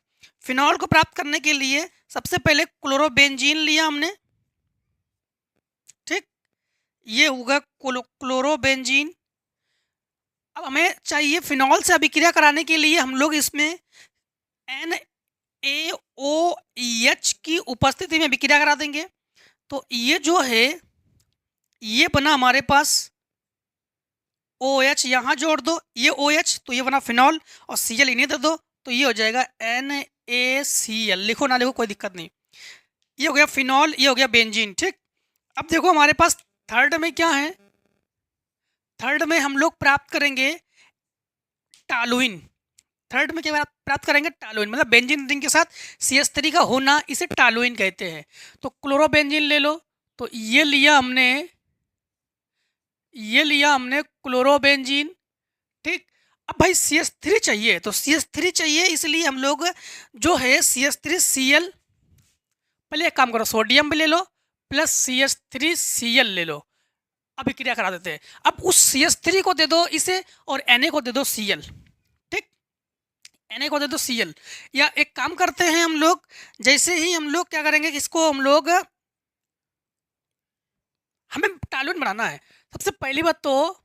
फिनॉल को प्राप्त करने के लिए सबसे पहले क्लोरोबेंजीन लिया हमने, ठीक, ये होगा क्लोरोबेंजीन। अब हमें चाहिए फिनॉल से अभिक्रिया कराने के लिए हम लोग इसमें NaOH की उपस्थिति में अभिक्रिया करा देंगे, तो ये जो है ये बना हमारे पास OH, यहाँ जोड़ दो ये OH, तो ये बना फिनॉल और Cl इन्हें दे दो, तो ये हो जाएगा NaCl, लिखो ना लिखो कोई दिक्कत नहीं, ये हो गया फिनॉल, ये हो गया बेंजीन, ठीक। अब देखो हमारे पास थर्ड में क्या है, थर्ड में हम लोग प्राप्त करेंगे टॉलुइन, थर्ड में क्या प्राप्त करेंगे, टॉलुइन, मतलब बेंजीन रिंग के साथ CH3 का होना, इसे टॉलुइन कहते हैं। तो क्लोरोबेंजीन ले लो, तो ये लिया हमने क्लोरोबेंजीन, ठीक। अब भाई CH3 चाहिए, तो CH3 चाहिए, इसलिए हम लोग जो है CH3Cl, पहले एक काम करो सोडियम भी ले लो प्लस CH3Cl ले लो, अभिक्रिया करा देते हैं। अब उस CH3 को दे दो इसे और Na को दे दो Cl, ठीक, Na को दे दो Cl। या एक काम करते हैं हम लोग, जैसे ही हम लोग क्या करेंगे कि इसको हम लोग, हमें टॉलुइन बनाना है, सबसे पहली बात तो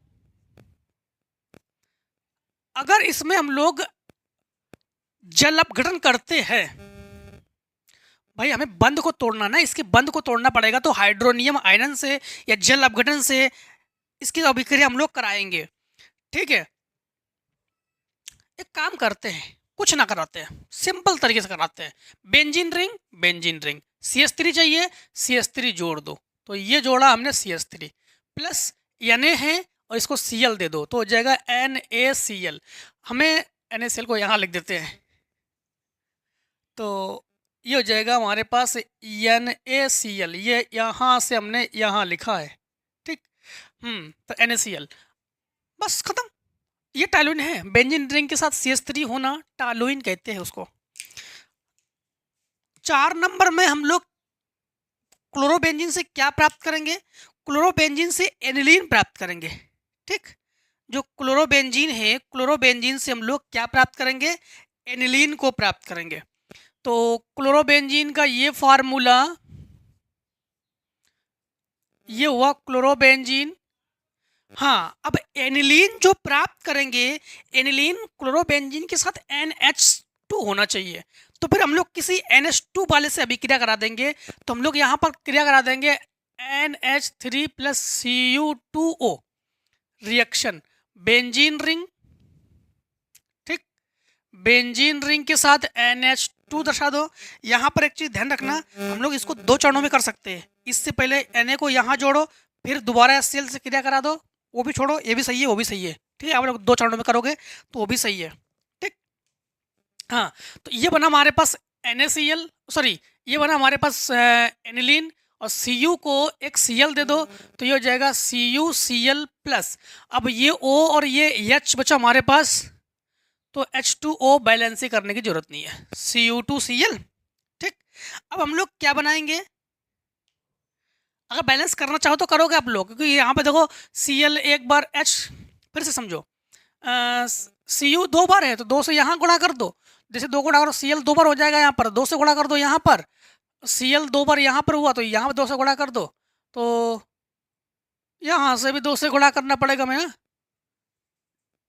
अगर इसमें हम लोग जल अपघटन करते हैं, भाई हमें बंध को तोड़ना ना, इसके बंध को तोड़ना पड़ेगा, तो हाइड्रोनियम आयन से या जल अपघटन से इसकी अभिक्रिया हम लोग कराएंगे, ठीक है। एक काम करते हैं, कुछ ना कराते हैं, सिंपल तरीके से कराते हैं, बेंजीन रिंग CH3 चाहिए, CH3 जोड़ दो, तो ये जोड़ा हमने CH3 प्लस Na है और इसको Cl दे दो तो हो जाएगा NaCl। हमें NaCl को यहाँ लिख देते हैं, तो ये हो जाएगा हमारे पास NaCl। ये यहाँ से हमने यहाँ लिखा है, ठीक। तो NaCl, बस खत्म। ये टॉलुइन है। बेंजीन रिंग के साथ CH3 होना टॉलुइन कहते हैं उसको। 4 नंबर में हम लोग क्लोरोबेंजीन से क्या प्राप्त करेंगे? क्लोरोबेंजीन से एनिलीन प्राप्त करेंगे, ठीक। जो क्लोरोबेंजीन है, क्लोरोबेंजीन से हम लोग क्या प्राप्त करेंगे? एनिलीन को प्राप्त करेंगे। तो क्लोरोबेंजीन का ये फार्मूला, ये हुआ क्लोरोबेंजीन। हाँ, अब एनिलीन जो प्राप्त करेंगे, एनिलीन क्लोरोबेंजीन के साथ NH2 होना चाहिए। तो फिर हम लोग किसी NH2 वाले से अभिक्रिया करा देंगे। तो हम लोग यहाँ पर क्रिया करा देंगे NH3 + Cu2O reaction, benzene ring, ठीक। बेंजीन रिंग के साथ NH2 दर्शा दो। यहाँ पर एक चीज़ ध्यान रखना, हम लोग इसको 2 चरणों में कर सकते हैं। इससे पहले Na को यहाँ जोड़ो, फिर दोबारा HCl से क्रिया करा दो, वो भी छोड़ो, ये भी सही है, वो भी सही है, ठीक है। आप लोग 2 चरणों में करोगे तो वो भी सही है, ठीक। हाँ, तो ये बना हमारे पास NaCl, सॉरी ये बना हमारे पास एनिलीन, और Cu को एक Cl दे दो तो ये हो जाएगा CuCl+। अब ये O और ये H बचा हमारे पास, तो H2O बैलेंस ही करने की जरूरत नहीं है, Cu2Cl, ठीक। अब हम लोग क्या बनाएंगे? अगर बैलेंस करना चाहो तो करोगे आप लोग, क्योंकि यहाँ पे देखो Cl एक बार, H फिर से समझो, Cu 2 बार है तो 2 से यहाँ गुणा कर दो। जैसे 2 गुणा करो, Cl 2 बार हो जाएगा, यहाँ पर 2 से गुणा कर दो, यहाँ पर Cl 2 बार यहाँ पर हुआ तो यहाँ पर 2 से गुणा कर दो, तो यहाँ से भी 2 से गुणा करना पड़ेगा, मैं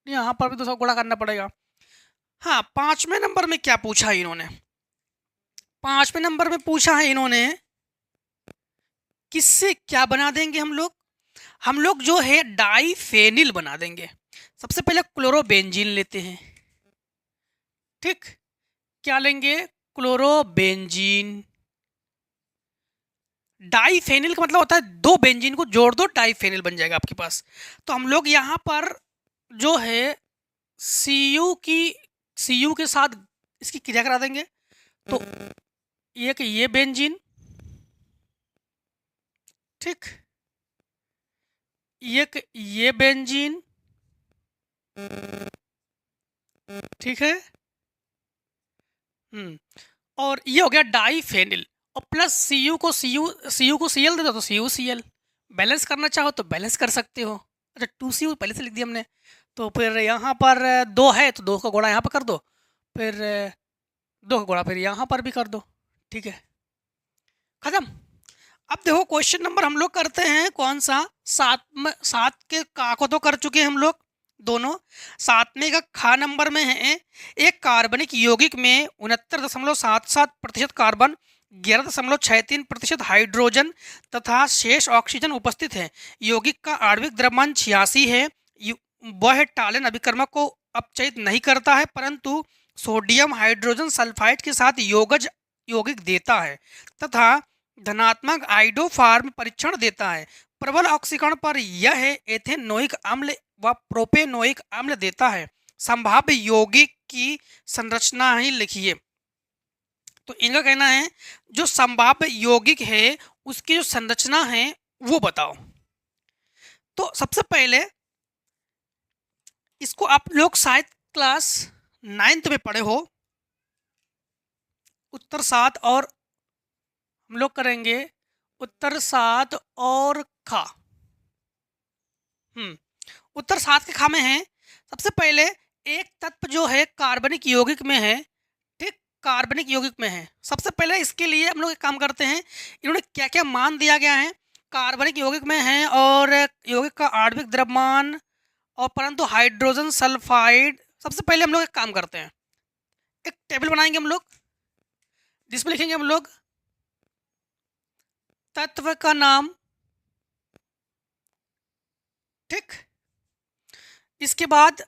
यहाँ पर भी 2 से गुणा करना पड़ेगा। हाँ, 5वें नंबर में क्या पूछा है इन्होंने? 5वें नंबर में पूछा है इन्होंने, किससे क्या बना देंगे हम लोग? हम लोग जो है डाइफेनिल बना देंगे। सबसे पहले क्लोरोबेंजीन लेते हैं, ठीक। क्या लेंगे? क्लोरोबेंजीन। डाइफेनिल का मतलब होता है 2 बेंजीन को जोड़ दो, डाइफेनिल बन जाएगा आपके पास। तो हम लोग यहाँ पर जो है Cu के साथ इसकी क्रिया करा देंगे। तो ये बेंजीन, ठीक, ये बेंजीन, ठीक है। और ये हो गया डाइफेनिल, और प्लस Cu को Cl दे दो तो CuCl। बैलेंस करना चाहो तो बैलेंस कर सकते हो। अच्छा, 2Cu पहले से लिख दिया हमने, तो फिर यहाँ पर 2 है तो 2 का गुणा यहाँ पर कर दो, फिर 2 का गुणा फिर यहाँ पर भी कर दो, ठीक है, खत्म। अब देखो क्वेश्चन नंबर हम लोग करते हैं कौन सा? 7 के का को तो कर चुके हैं हम लोग दोनों। 7वें का खा नंबर में है, एक कार्बनिक यौगिक में 69.77% कार्बन, 11.63% हाइड्रोजन तथा शेष ऑक्सीजन उपस्थित है। यौगिक का आणविक द्रव्यमान 86 है। वह टालन अभिकर्मक को अपचयित नहीं करता है, परंतु सोडियम हाइड्रोजन सल्फाइड के साथ यौगिक देता है तथा धनात्मक आइडोफार्म परीक्षण देता है। प्रबल ऑक्सीकरण पर यह एथेनोइक अम्ल व प्रोपेनोइक अम्ल देता है। संभाव्य यौगिक की संरचना ही लिखिए। तो इनका कहना है जो संभाव्य यौगिक है उसकी जो संरचना है वो बताओ। तो सबसे पहले इसको आप लोग शायद क्लास 9th में पढ़े हो। उत्तर 7 और हम लोग करेंगे उत्तर 7 और खा। उत्तर 7 के खा में है। सबसे पहले एक तत्व जो है कार्बनिक यौगिक में है, ठीक, कार्बनिक यौगिक में है। सबसे पहले इसके लिए हम लोग एक काम करते हैं, इन्होंने क्या क्या मान दिया गया है। कार्बनिक यौगिक में है और यौगिक का आणविक द्रव्यमान और परंतु हाइड्रोजन सल्फाइड। सबसे पहले हम लोग एक काम करते हैं, एक टेबल बनाएंगे हम लोग, जिसमें लिखेंगे हम लोग तत्व का नाम, ठीक। इसके बाद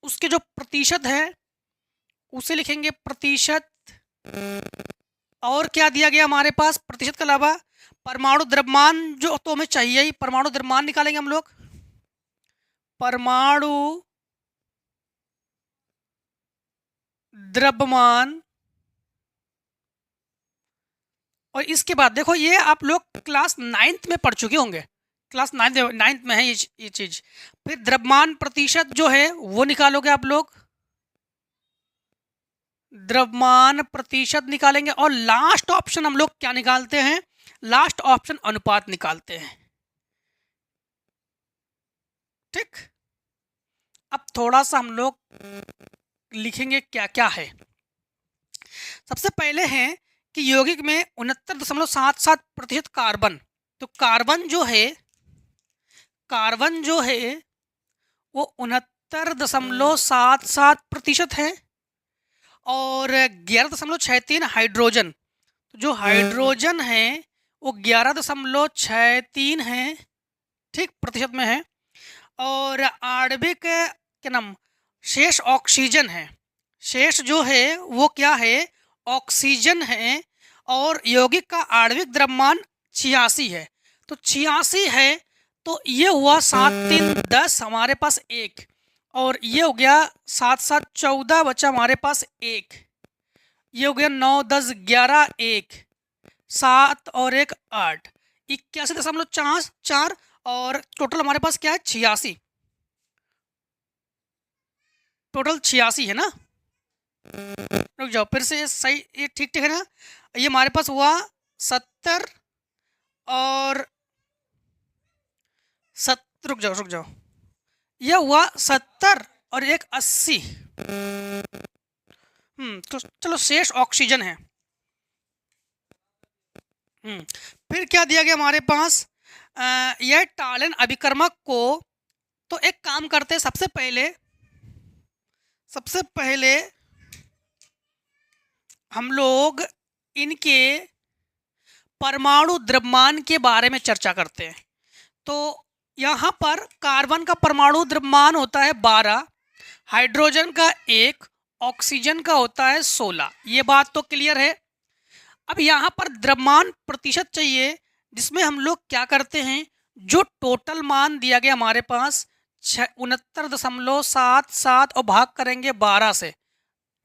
उसके जो प्रतिशत है उसे लिखेंगे प्रतिशत। और क्या दिया गया हमारे पास प्रतिशत के अलावा? परमाणु द्रव्यमान जो तो हमें चाहिए ही, परमाणु द्रव्यमान निकालेंगे हम लोग। परमाणु द्रव्यमान, और इसके बाद देखो ये आप लोग क्लास 9th में पढ़ चुके होंगे, क्लास 9th में है ये चीज। फिर द्रव्यमान प्रतिशत जो है वो निकालोगे आप लोग, द्रव्यमान प्रतिशत निकालेंगे, और लास्ट ऑप्शन हम लोग क्या निकालते हैं, लास्ट ऑप्शन अनुपात निकालते हैं। ठीक, अब थोड़ा सा हम लोग लिखेंगे क्या क्या है। सबसे पहले है कि यौगिक में 69.77% कार्बन, तो कार्बन जो है वो 69.77% है, और 11.63 हाइड्रोजन, तो जो हाइड्रोजन है वो 11.63 है, ठीक, प्रतिशत में है। और आणविक क्या नाम, शेष ऑक्सीजन है, शेष जो है वो क्या है, ऑक्सीजन है, और यौगिक का आणविक द्रव्यमान 86 है, तो 86 है, तो ये हुआ 7 3 10 हमारे पास एक, और ये हो गया 7 7 14 बचा हमारे पास एक, ये हो गया 9 10 11 एक, 7 और 1 8, 81.4, और टोटल हमारे पास क्या है 86, टोटल 86 है ना। रुक जाओ फिर से, सही, ये ठीक ठीक है ना। ये हमारे पास हुआ 70 और रुक जाओ, यह हुआ 70 और 1 80। तो चलो शेष ऑक्सीजन है। फिर क्या दिया गया हमारे पास, यह टालन अभिकर्मक को, तो एक काम करते हैं, सबसे पहले हम लोग इनके परमाणु द्रव्यमान के बारे में चर्चा करते हैं। तो यहाँ पर कार्बन का परमाणु द्रव्यमान होता है 12, हाइड्रोजन का 1, ऑक्सीजन का होता है 16, ये बात तो क्लियर है। अब यहाँ पर द्रव्यमान प्रतिशत चाहिए, जिसमें हम लोग क्या करते हैं, जो टोटल मान दिया गया हमारे पास 69.77 और भाग करेंगे 12 से,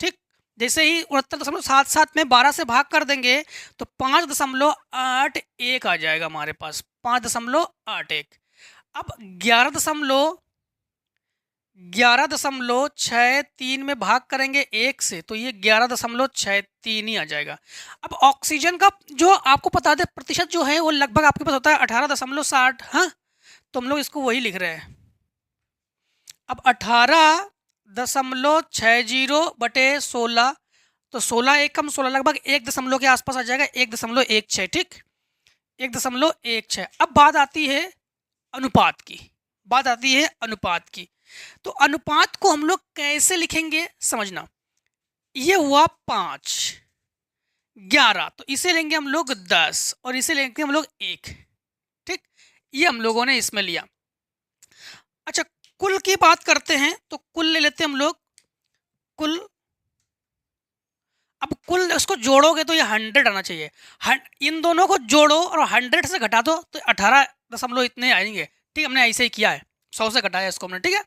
ठीक, जैसे ही 69.77 में 12 से भाग कर देंगे तो 5.81 आ जाएगा हमारे पास, 5.81। अब 11.63 में भाग करेंगे 1 से, तो ये 11.63 ही आ जाएगा। अब ऑक्सीजन का जो आपको पता दे प्रतिशत जो है वो लगभग आपके पास होता है 18.60, हाँ, तो हम लोग इसको वही लिख रहे हैं। अब 18.60/16, तो 16 एक कम 16 लगभग 1 दशमलव के आसपास आ जाएगा, 1.16, ठीक, 1.16। अब बात आती है अनुपात की, तो अनुपात को हम लोग कैसे लिखेंगे समझना। ये हुआ 5 11, तो इसे लेंगे हम लोग 10 और इसे लेंगे हम लोग 1, ठीक, ये हम लोगों ने इसमें लिया। अच्छा, कुल की बात करते हैं, तो कुल ले लेते हैं हम लोग, कुल। अब कुल इसको जोड़ोगे तो ये 100 आना चाहिए, इन दोनों को जोड़ो और 100 से घटा दो तो 18 दशमलव इतने आएंगे, ठीक, हमने ऐसे ही किया है, 100 से घटाया इसको हमने, ठीक है।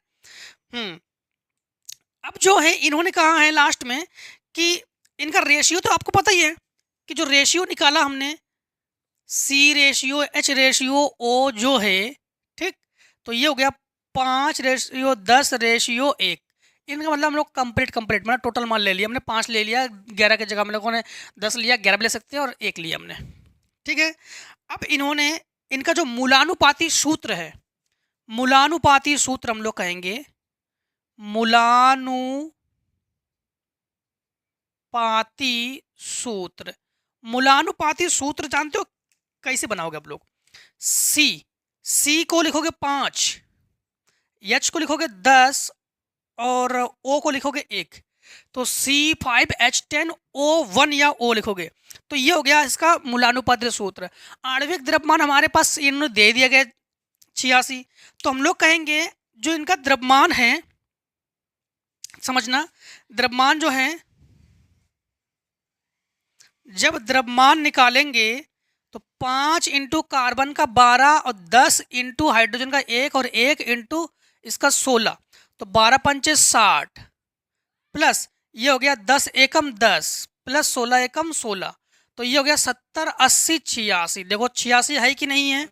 अब जो है इन्होंने कहा है लास्ट में कि इनका रेशियो तो आपको पता ही है, कि जो रेशियो निकाला हमने, C ratio, H ratio, O जो है, ठीक, तो ये हो गया 5:10:1, इनका मतलब हम लोग कंप्लीट मतलब टोटल मान ले लिया हमने, 5 ले लिया, 11 की जगह हम लोगों ने 10 लिया, 11 भी ले सकते हैं, और 1 लिया हमने, ठीक है। अब इन्होंने इनका जो मूलानुपाती सूत्र है, मूलानुपाती सूत्र हम लोग कहेंगे, मूलानुपाती सूत्र जानते हो कैसे बनाओगे आप लोग। सी को लिखोगे 5, H को लिखोगे 10 और O को लिखोगे 1, तो C5H10O1 या O लिखोगे, तो ये हो गया इसका मूलानुपाती सूत्र। आणविक द्रव्यमान हमारे पास इन्होंने दे दिया गया 86, तो हम लोग कहेंगे जो इनका द्रव्यमान है, समझना, द्रव्यमान जो है, जब द्रव्यमान निकालेंगे तो 5 इंटू कार्बन का 12 और 10 इंटू हाइड्रोजन का 1 और 1 इंटू इसका 16, तो 12 पंचे 60 प्लस ये हो गया 10 एकम 10 प्लस 16 एकम 16, तो ये हो गया 70 80 86। देखो 86 है कि नहीं है,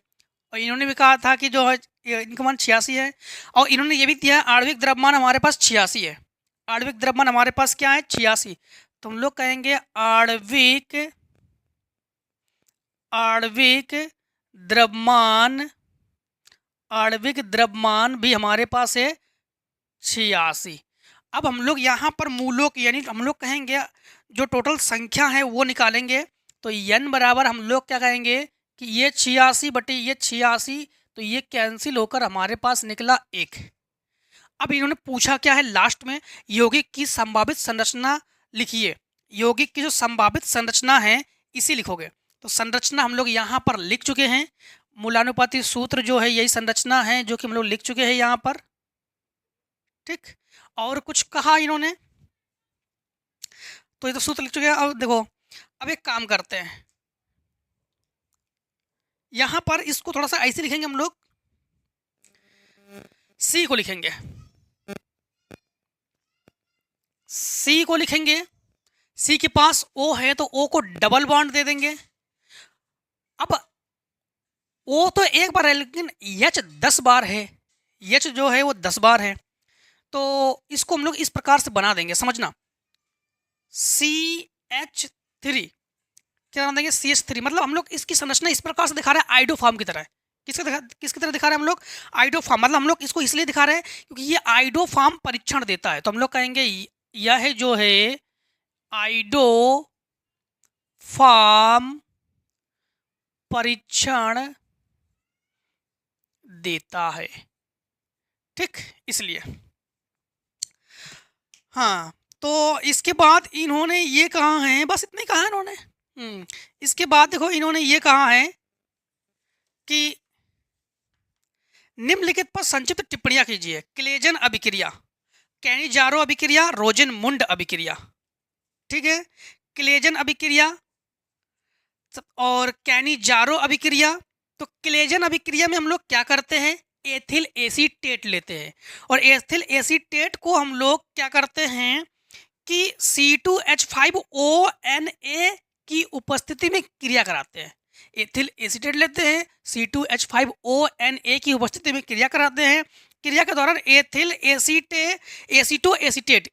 और इन्होंने भी कहा था कि जो है इनका मान 86 है, और इन्होंने ये भी दिया है आणविक द्रव्यमान हमारे पास 86 है। आणविक द्रव्यमान हमारे पास क्या है 86, तो हम लोग कहेंगे आणविक द्रव्यमान भी हमारे पास है 86। अब हम लोग यहाँ पर मूलों की यानी हम लोग कहेंगे जो टोटल संख्या है वो निकालेंगे, तो n बराबर हम लोग क्या कहेंगे कि ये 86 बटे ये 86, तो ये कैंसिल होकर हमारे पास निकला 1। अब इन्होंने पूछा क्या है लास्ट में, यौगिक की संभावित संरचना लिखिए। यौगिक की जो संभावित संरचना है इसी लिखोगे, तो संरचना हम लोग यहाँ पर लिख चुके हैं। मूलानुपाती सूत्र जो है यही संरचना है जो कि हम लोग लिख चुके हैं यहाँ पर, ठीक। और कुछ कहा इन्होंने, तो ये तो सूत्र लिख चुके हैं। अब देखो, अब एक काम करते हैं, यहाँ पर इसको थोड़ा सा ऐसे लिखेंगे हम लोग, सी को लिखेंगे, सी को लिखेंगे, सी के पास O है तो O को डबल बॉन्ड दे देंगे। अब O तो एक बार है लेकिन H 10 बार है, H जो है वो 10 बार है, तो इसको हम लोग इस प्रकार से बना देंगे, समझना। CH3 क्या बना देंगे, CH3, मतलब हम लोग इसकी संरचना इस प्रकार से दिखा रहे हैं आइडोफार्म की तरह। किसकी तरह दिखा रहे हैं हम लोग, आइडोफार्म, मतलब हम लोग इसको इसलिए दिखा रहे हैं क्योंकि ये आइडोफार्म परीक्षण देता है, तो हम लोग कहेंगे यह जो है आइडोफार्म परीक्षण देता है, ठीक, इसलिए। हाँ, तो इसके बाद इन्होंने ये कहा है, बस इतना ही कहा है इन्होंने। इसके बाद देखो इन्होंने ये कहा है कि निम्नलिखित पर संक्षिप्त टिप्पणियां कीजिए। क्लेजन अभिक्रिया, कैनिजारो अभिक्रिया, रोजेनमुंड अभिक्रिया, ठीक है। क्लेजन अभिक्रिया और कैनिजारो अभिक्रिया, तो क्लेजन अभिक्रिया में हम लोग क्या करते हैं, एथिल एसीटेट लेते हैं, और एथिल एसीटेट को हम लोग क्या करते हैं कि C2H5ONa की उपस्थिति में क्रिया कराते हैं। एथिल एसीटेट लेते हैं, C2H5ONa की उपस्थिति में क्रिया कराते हैं। क्रिया के दौरान एथिल एसीटो एसीटेट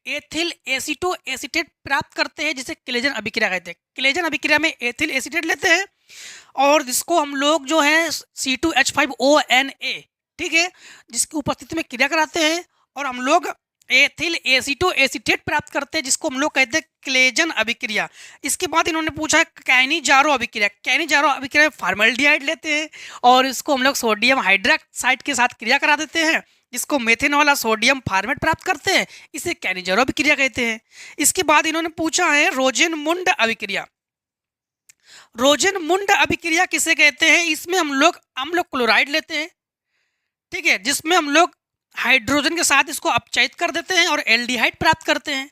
प्राप्त करते हैं, जिसे क्लेजन अभिक्रिया कहते हैं। क्लेजन अभिक्रिया में एथिल एसीटेट लेते हैं और जिसको हम लोग जो है C2H5ONa, ठीक है, जिसकी उपस्थिति में क्रिया कराते हैं, और हम लोग एथिल एसीटो एसीटेट प्राप्त करते हैं, जिसको हम लोग कहते हैं क्लेजन अभिक्रिया। इसके बाद इन्होंने पूछा कैनिजारो अभिक्रिया। कैनिजारो अभिक्रिया में फॉर्मल्डिहाइड लेते हैं और इसको हम लोग सोडियम हाइड्रोक्साइड के साथ क्रिया करा देते हैं, जिसको मेथेनॉल और सोडियम फॉर्मेट प्राप्त करते हैं, इसे कैनिजारो अभिक्रिया कहते हैं। इसके बाद इन्होंने पूछा है रोजेनमुंड अभिक्रिया। रोजेनमुंड अभिक्रिया किसे कहते हैं, इसमें हम लोग अम्ल क्लोराइड लेते हैं, ठीक है, जिसमें हम लोग हाइड्रोजन के साथ इसको अपचयित कर देते हैं और एल्डिहाइड प्राप्त करते हैं।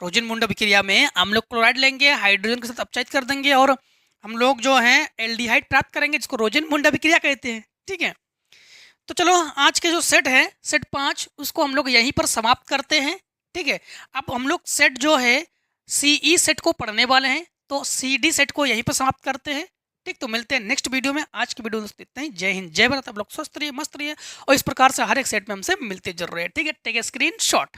रोजेनमुंड अभिक्रिया में अम्ल क्लोराइड लेंगे, हाइड्रोजन के साथ अपचयित कर देंगे और हम लोग जो है एल्डिहाइड प्राप्त करेंगे, जिसको रोजेनमुंड अभिक्रिया कहते हैं, ठीक है। तो चलो आज के जो सेट है, सेट 5, उसको हम लोग यहीं पर समाप्त करते हैं, ठीक है। अब हम लोग सेट जो है CE सेट को पढ़ने वाले हैं, तो CD सेट को यहीं पर समाप्त करते हैं, ठीक। तो मिलते हैं नेक्स्ट वीडियो में। आज की वीडियो में इतना ही। जय हिंद, जय भारत। आप लोग स्वस्थ रहिए, मस्त रहिए, और इस प्रकार से हर एक सेट में हमसे मिलते जरूर है, ठीक है। Take a screen shot.